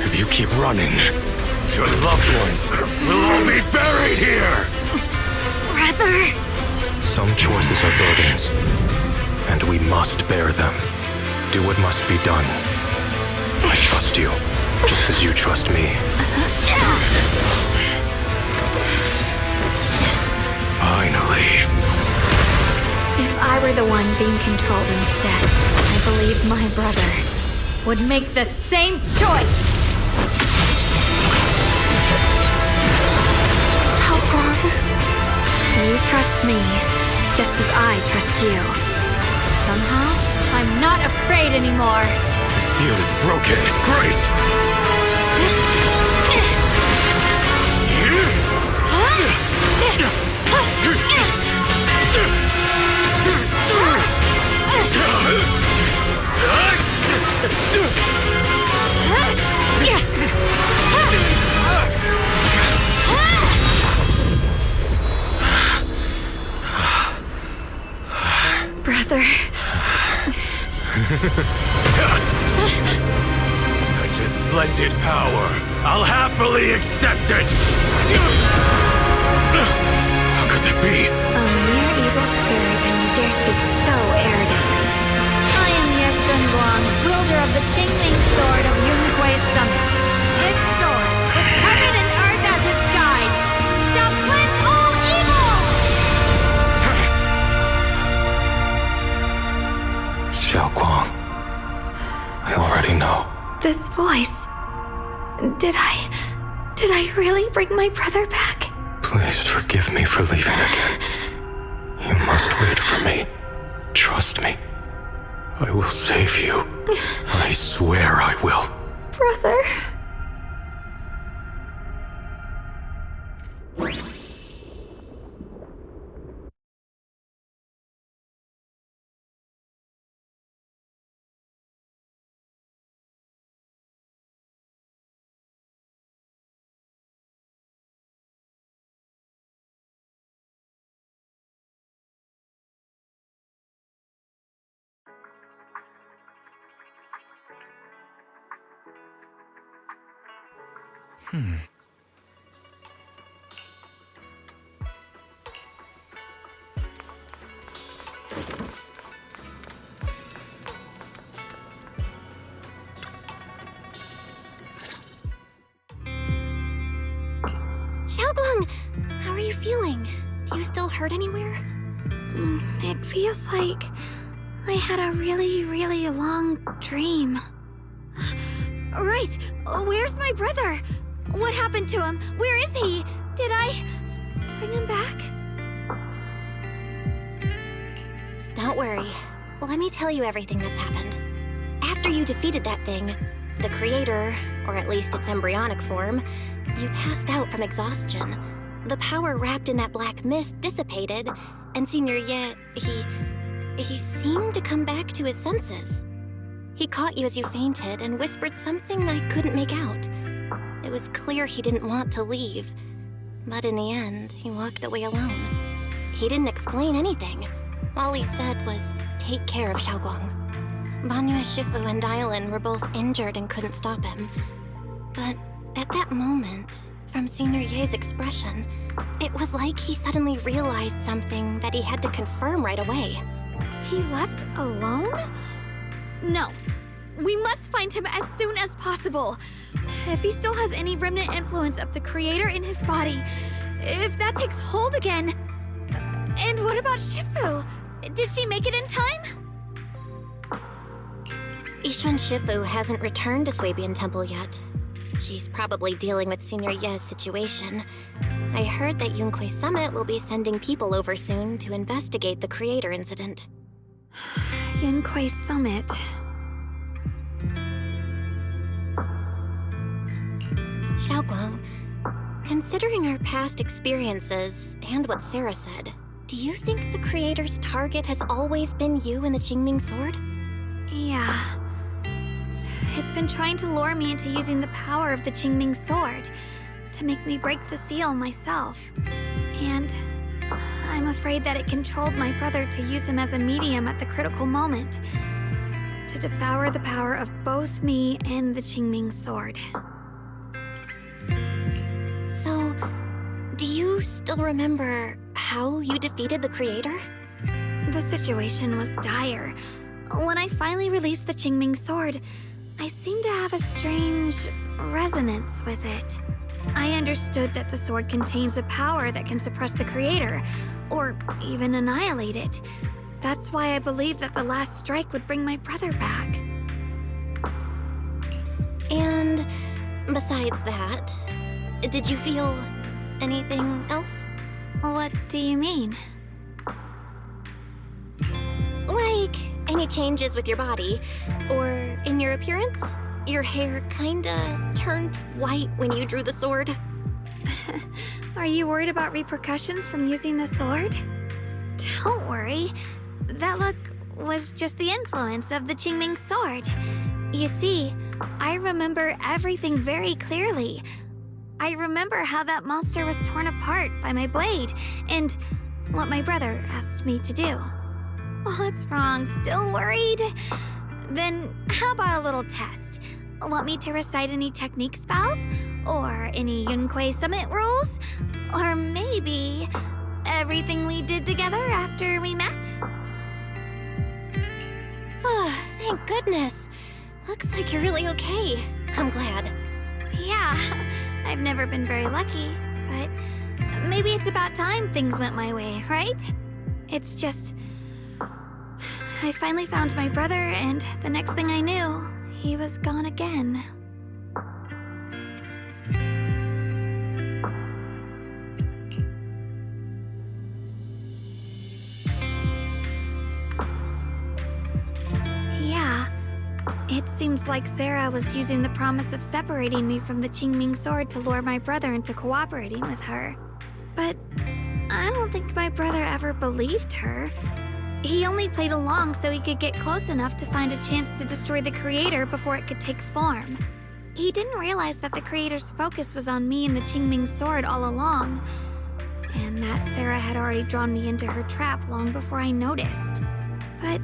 If you keep running, your loved ones will all be buried here! Brother! Some choices are burdens, and we must bear them. Do what must be done. I trust you, just as you trust me. Finally. If I were the one being controlled instead, I believe my brother would make the same choice! You trust me, just as I trust you. Somehow, I'm not afraid anymore. The seal is broken. Great! Brother. Such a splendid power. I'll happily accept it! How could that be? A mere evil spirit, and you dare speak so arrogantly. I am Ye Guang, wielder of the Tingling Sword of Yunkui's Summit. This sword, with heaven and earth as its guide, shall cleanse all evil! Xiaoguang, I already know. This voice... Did I really bring my brother back? Please forgive me for leaving again. You must wait for me. Trust me. I will save you. I swear I will. Brother... Xiaoguang, how are you feeling? Do you still hurt anywhere? It feels like I had a really, really long dream. Right! Where's my brother? What happened to him? Where is he? Did I bring him back? Don't worry. Let me tell you everything that's happened. After you defeated that thing, the creator, or at least its embryonic form, you passed out from exhaustion. The power wrapped in that black mist dissipated, and Senior Ye, he seemed to come back to his senses. He caught you as you fainted and whispered something I couldn't make out. It was clear he didn't want to leave, but in the end, he walked away alone. He didn't explain anything. All he said was, take care of Xiaoguang. Banyue Shifu and Dylan were both injured and couldn't stop him. But at that moment, from Senior Ye's expression, it was like he suddenly realized something that he had to confirm right away. He left alone? No. We must find him as soon as possible. If he still has any remnant influence of the creator in his body, if that takes hold again. And what about Shifu? Did she make it in time? Yixuan Shifu hasn't returned to Swabian Temple yet. She's probably dealing with Senior Ye's situation. I heard that Yunque Summit will be sending people over soon to investigate the creator incident. Yunque Summit. Xiaoguang, considering our past experiences and what Sarah said, do you think the creator's target has always been you and the Qingming sword? Yeah. It's been trying to lure me into using the power of the Qingming sword to make me break the seal myself. And I'm afraid that it controlled my brother to use him as a medium at the critical moment, to devour the power of both me and the Qingming sword. So, do you still remember how you defeated the creator? The situation was dire. When I finally released the Qingming sword, I seemed to have a strange resonance with it. I understood that the sword contains a power that can suppress the creator, or even annihilate it. That's why I believed that the last strike would bring my brother back. And besides that, did you feel anything else? What do you mean? Like, any changes with your body, or in your appearance? Your hair kinda turned white when you drew the sword. Are you worried about repercussions from using the sword? Don't worry. That look was just the influence of the Qingming sword. You see, I remember everything very clearly. I remember how that monster was torn apart by my blade, and what my brother asked me to do. What's wrong? Still worried? Then how about a little test? Want me to recite any technique spells? Or any Yunque Summit rules? Or maybe everything we did together after we met? Oh, thank goodness. Looks like you're really okay. I'm glad. Yeah, I've never been very lucky, but maybe it's about time things went my way, right? It's just... I finally found my brother, and the next thing I knew, he was gone again. Yeah, it seems like Sarah was using the promise of separating me from the Qingming sword to lure my brother into cooperating with her. But I don't think my brother ever believed her. He only played along so he could get close enough to find a chance to destroy the creator before it could take form. He didn't realize that the creator's focus was on me and the Qingming sword all along, and that Sarah had already drawn me into her trap long before I noticed. But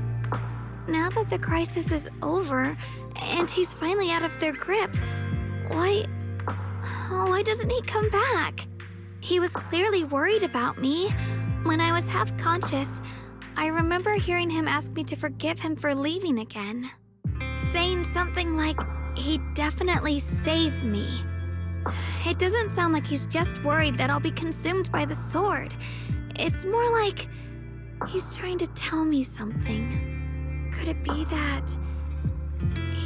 now that the crisis is over, and he's finally out of their grip, why doesn't he come back? He was clearly worried about me. When I was half conscious, I remember hearing him ask me to forgive him for leaving again, saying something like, he'd definitely save me. It doesn't sound like he's just worried that I'll be consumed by the sword. It's more like he's trying to tell me something. Could it be that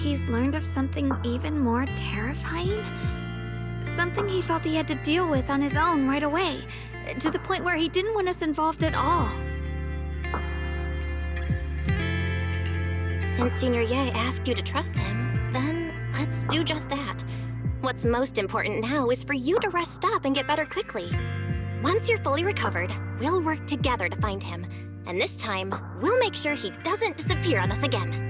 he's learned of something even more terrifying? Something he felt he had to deal with on his own right away, to the point where he didn't want us involved at all. Since Senior Ye asked you to trust him, then let's do just that. What's most important now is for you to rest up and get better quickly. Once you're fully recovered, we'll work together to find him. And this time, we'll make sure he doesn't disappear on us again.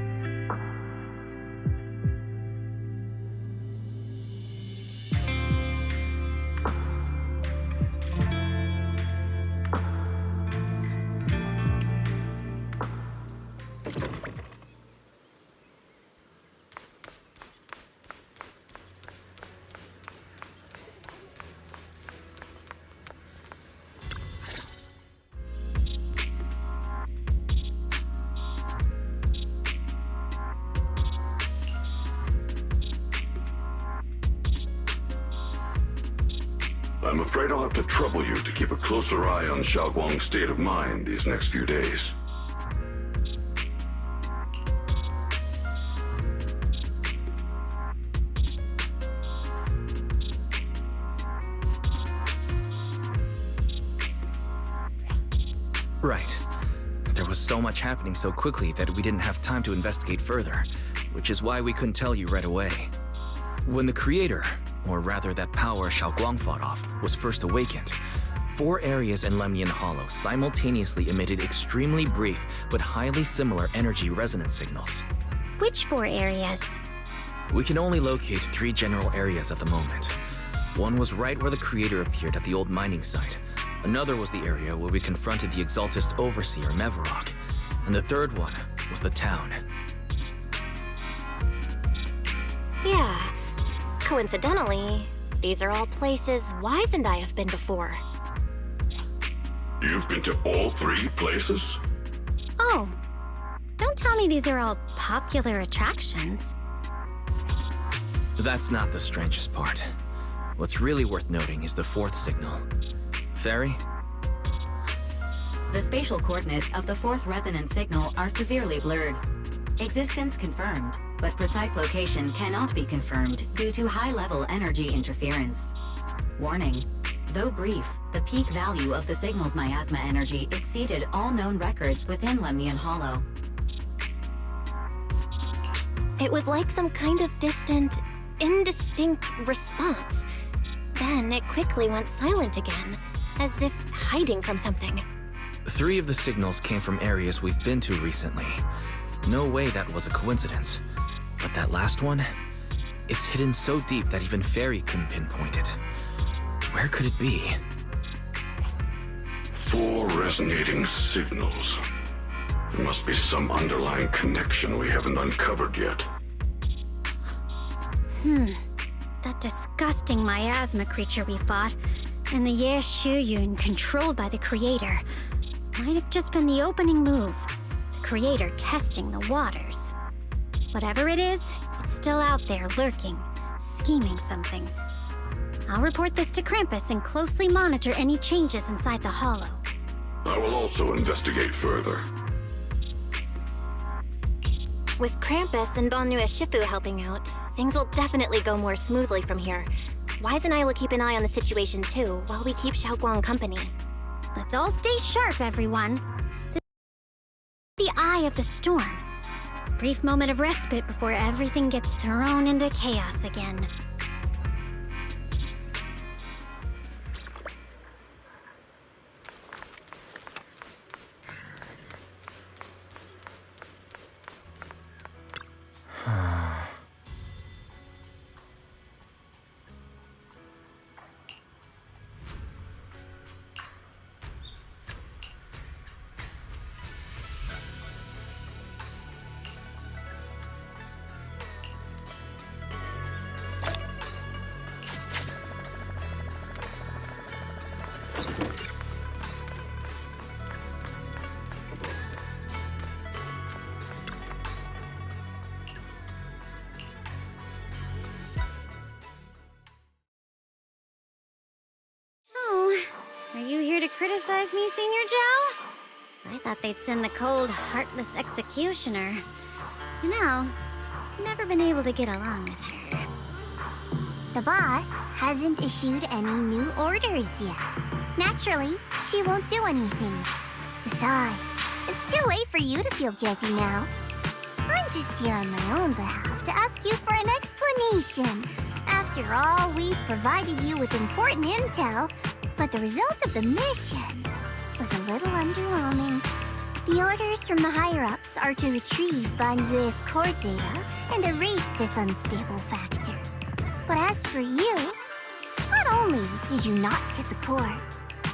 I'm afraid I'll have to trouble you to keep a closer eye on Xiaoguang's state of mind these next few days. Right. There was so much happening so quickly that we didn't have time to investigate further, which is why we couldn't tell you right away. When the creator, or rather that power Xiaoguang fought off, was first awakened, 4 areas in Lemnian Hollow simultaneously emitted extremely brief but highly similar energy resonance signals. Which 4 areas? We can only locate 3 general areas at the moment. One was right where the creator appeared at the old mining site. Another was the area where we confronted the Exaltist Overseer Mevarok. And the third one was the town. Yeah. Coincidentally, these are all places Wise and I have been before. You've been to all 3 places? Oh, don't tell me these are all popular attractions. That's not the strangest part. What's really worth noting is the 4th signal. Fairy? The spatial coordinates of the 4th resonance signal are severely blurred. Existence confirmed, but precise location cannot be confirmed due to high-level energy interference. Warning. Though brief, the peak value of the signal's miasma energy exceeded all known records within Lemnian Hollow. It was like some kind of distant, indistinct response. Then it quickly went silent again, as if hiding from something. 3 of the signals came from areas we've been to recently. No way that was a coincidence. But that last one? It's hidden so deep that even Fairy couldn't pinpoint it. Where could it be? 4 resonating signals. There must be some underlying connection we haven't uncovered yet. That disgusting miasma creature we fought, and the Ye Shuyun controlled by the Creator, might have just been the opening move. The Creator testing the waters. Whatever it is, it's still out there lurking, scheming something. I'll report this to Krampus and closely monitor any changes inside the Hollow. I will also investigate further. With Krampus and Bonnue Shifu helping out, things will definitely go more smoothly from here. Wise and I will keep an eye on the situation too, while we keep Xiaoguang company. Let's all stay sharp, everyone. The eye of the storm. Brief moment of respite before everything gets thrown into chaos again. Are you here to criticize me, Senior Joe? I thought they'd send the cold, heartless executioner. You know, I've never been able to get along with her. The boss hasn't issued any new orders yet. Naturally, she won't do anything. Besides, it's too late for you to feel guilty now. I'm just here on my own behalf to ask you for an explanation. After all, we've provided you with important intel, but the result of the mission was a little underwhelming. The orders from the higher-ups are to retrieve Banyue's core data and erase this unstable factor. But as for you, not only did you not get the core,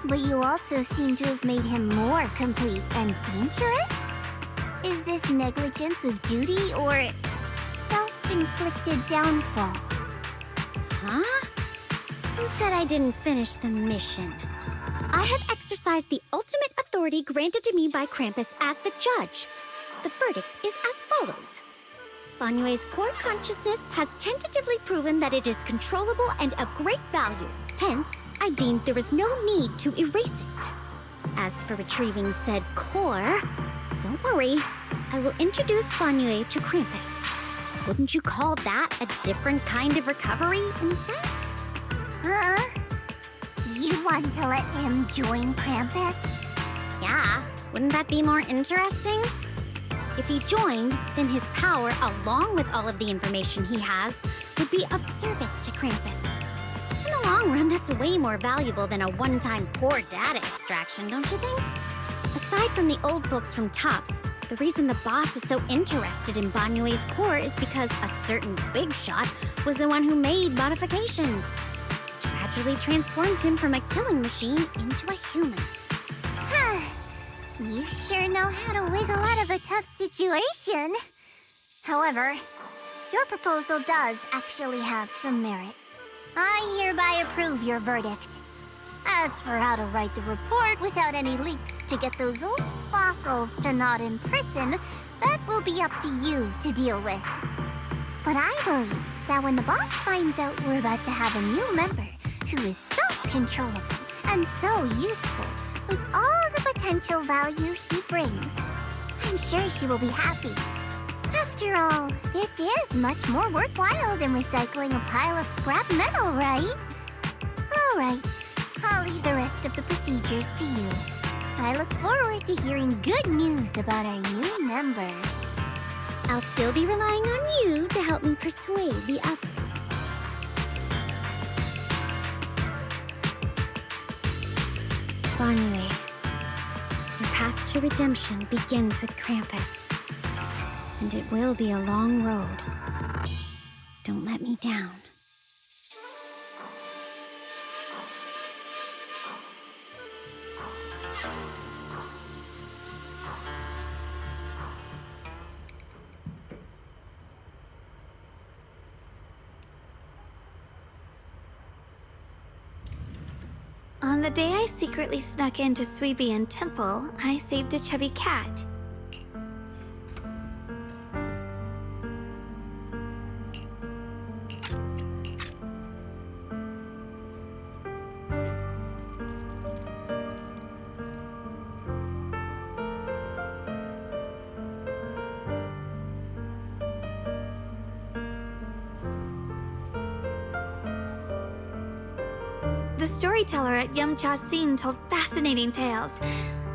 but you also seem to have made him more complete and dangerous? Is this negligence of duty or self-inflicted downfall? Huh? Who said I didn't finish the mission? I have exercised the ultimate authority granted to me by Krampus as the judge. The verdict is as follows. Banyue's core consciousness has tentatively proven that it is controllable and of great value. Hence, I deemed there is no need to erase it. As for retrieving said core, don't worry. I will introduce Banyue to Krampus. Wouldn't you call that a different kind of recovery, in a sense? Huh? You want to let him join Krampus? Yeah, wouldn't that be more interesting? If he joined, then his power, along with all of the information he has, would be of service to Krampus. In the long run, that's way more valuable than a one-time core data extraction, don't you think? Aside from the old folks from TOPS, the reason the boss is so interested in Banyue's core is because a certain big shot was the one who made modifications. Gradually transformed him from a killing machine into a human. You sure know how to wiggle out of a tough situation. However, your proposal does actually have some merit. I hereby approve your verdict. As for how to write the report without any leaks to get those old fossils to nod in person, that will be up to you to deal with. But I believe that when the boss finds out we're about to have a new member who is so controllable and so useful, with all the potential value he brings, I'm sure she will be happy. After all, this is much more worthwhile than recycling a pile of scrap metal, right? All right, I'll leave the rest of the procedures to you. I look forward to hearing good news about our new member. I'll still be relying on you to help me persuade the others. Banyue, your path to redemption begins with Krampus. And it will be a long road. Don't let me down. On the day I secretly snuck into Suibian Temple, I saved a chubby cat. The storyteller at Yumcha Sin told fascinating tales.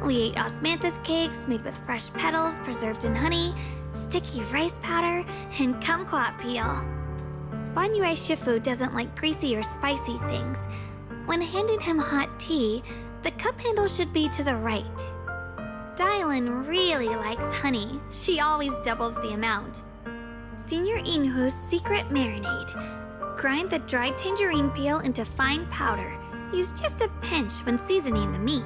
We ate osmanthus cakes made with fresh petals preserved in honey, sticky rice powder, and kumquat peel. Banyue Shifu doesn't like greasy or spicy things. When handing him hot tea, the cup handle should be to the right. Dylan really likes honey. She always doubles the amount. Senior Inhu's secret marinade. Grind the dried tangerine peel into fine powder. Use just a pinch when seasoning the meat.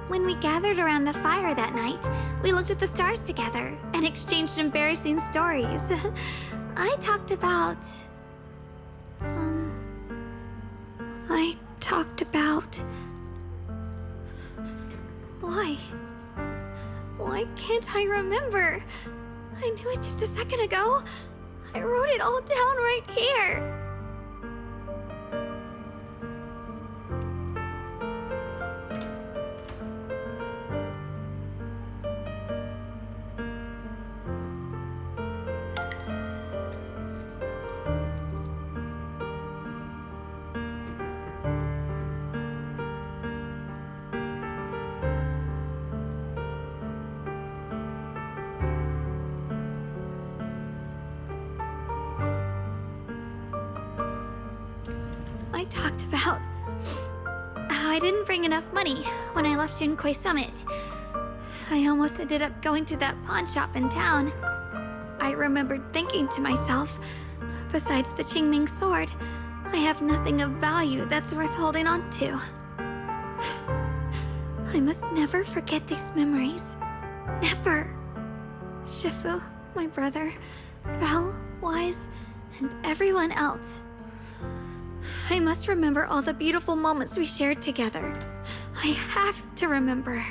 When we gathered around the fire that night, we looked at the stars together and exchanged embarrassing stories. I talked about... Why can't I remember? I knew it just a second ago. I wrote it all down right here. talked about how I didn't bring enough money when I left Junkoi Summit. I almost ended up going to that pawn shop in town. I remembered thinking to myself, besides the Qingming sword, I have nothing of value that's worth holding on to. I must never forget these memories. Never. Shifu, my brother, Belle, Wise, and everyone else. I must remember all the beautiful moments we shared together. I have to remember.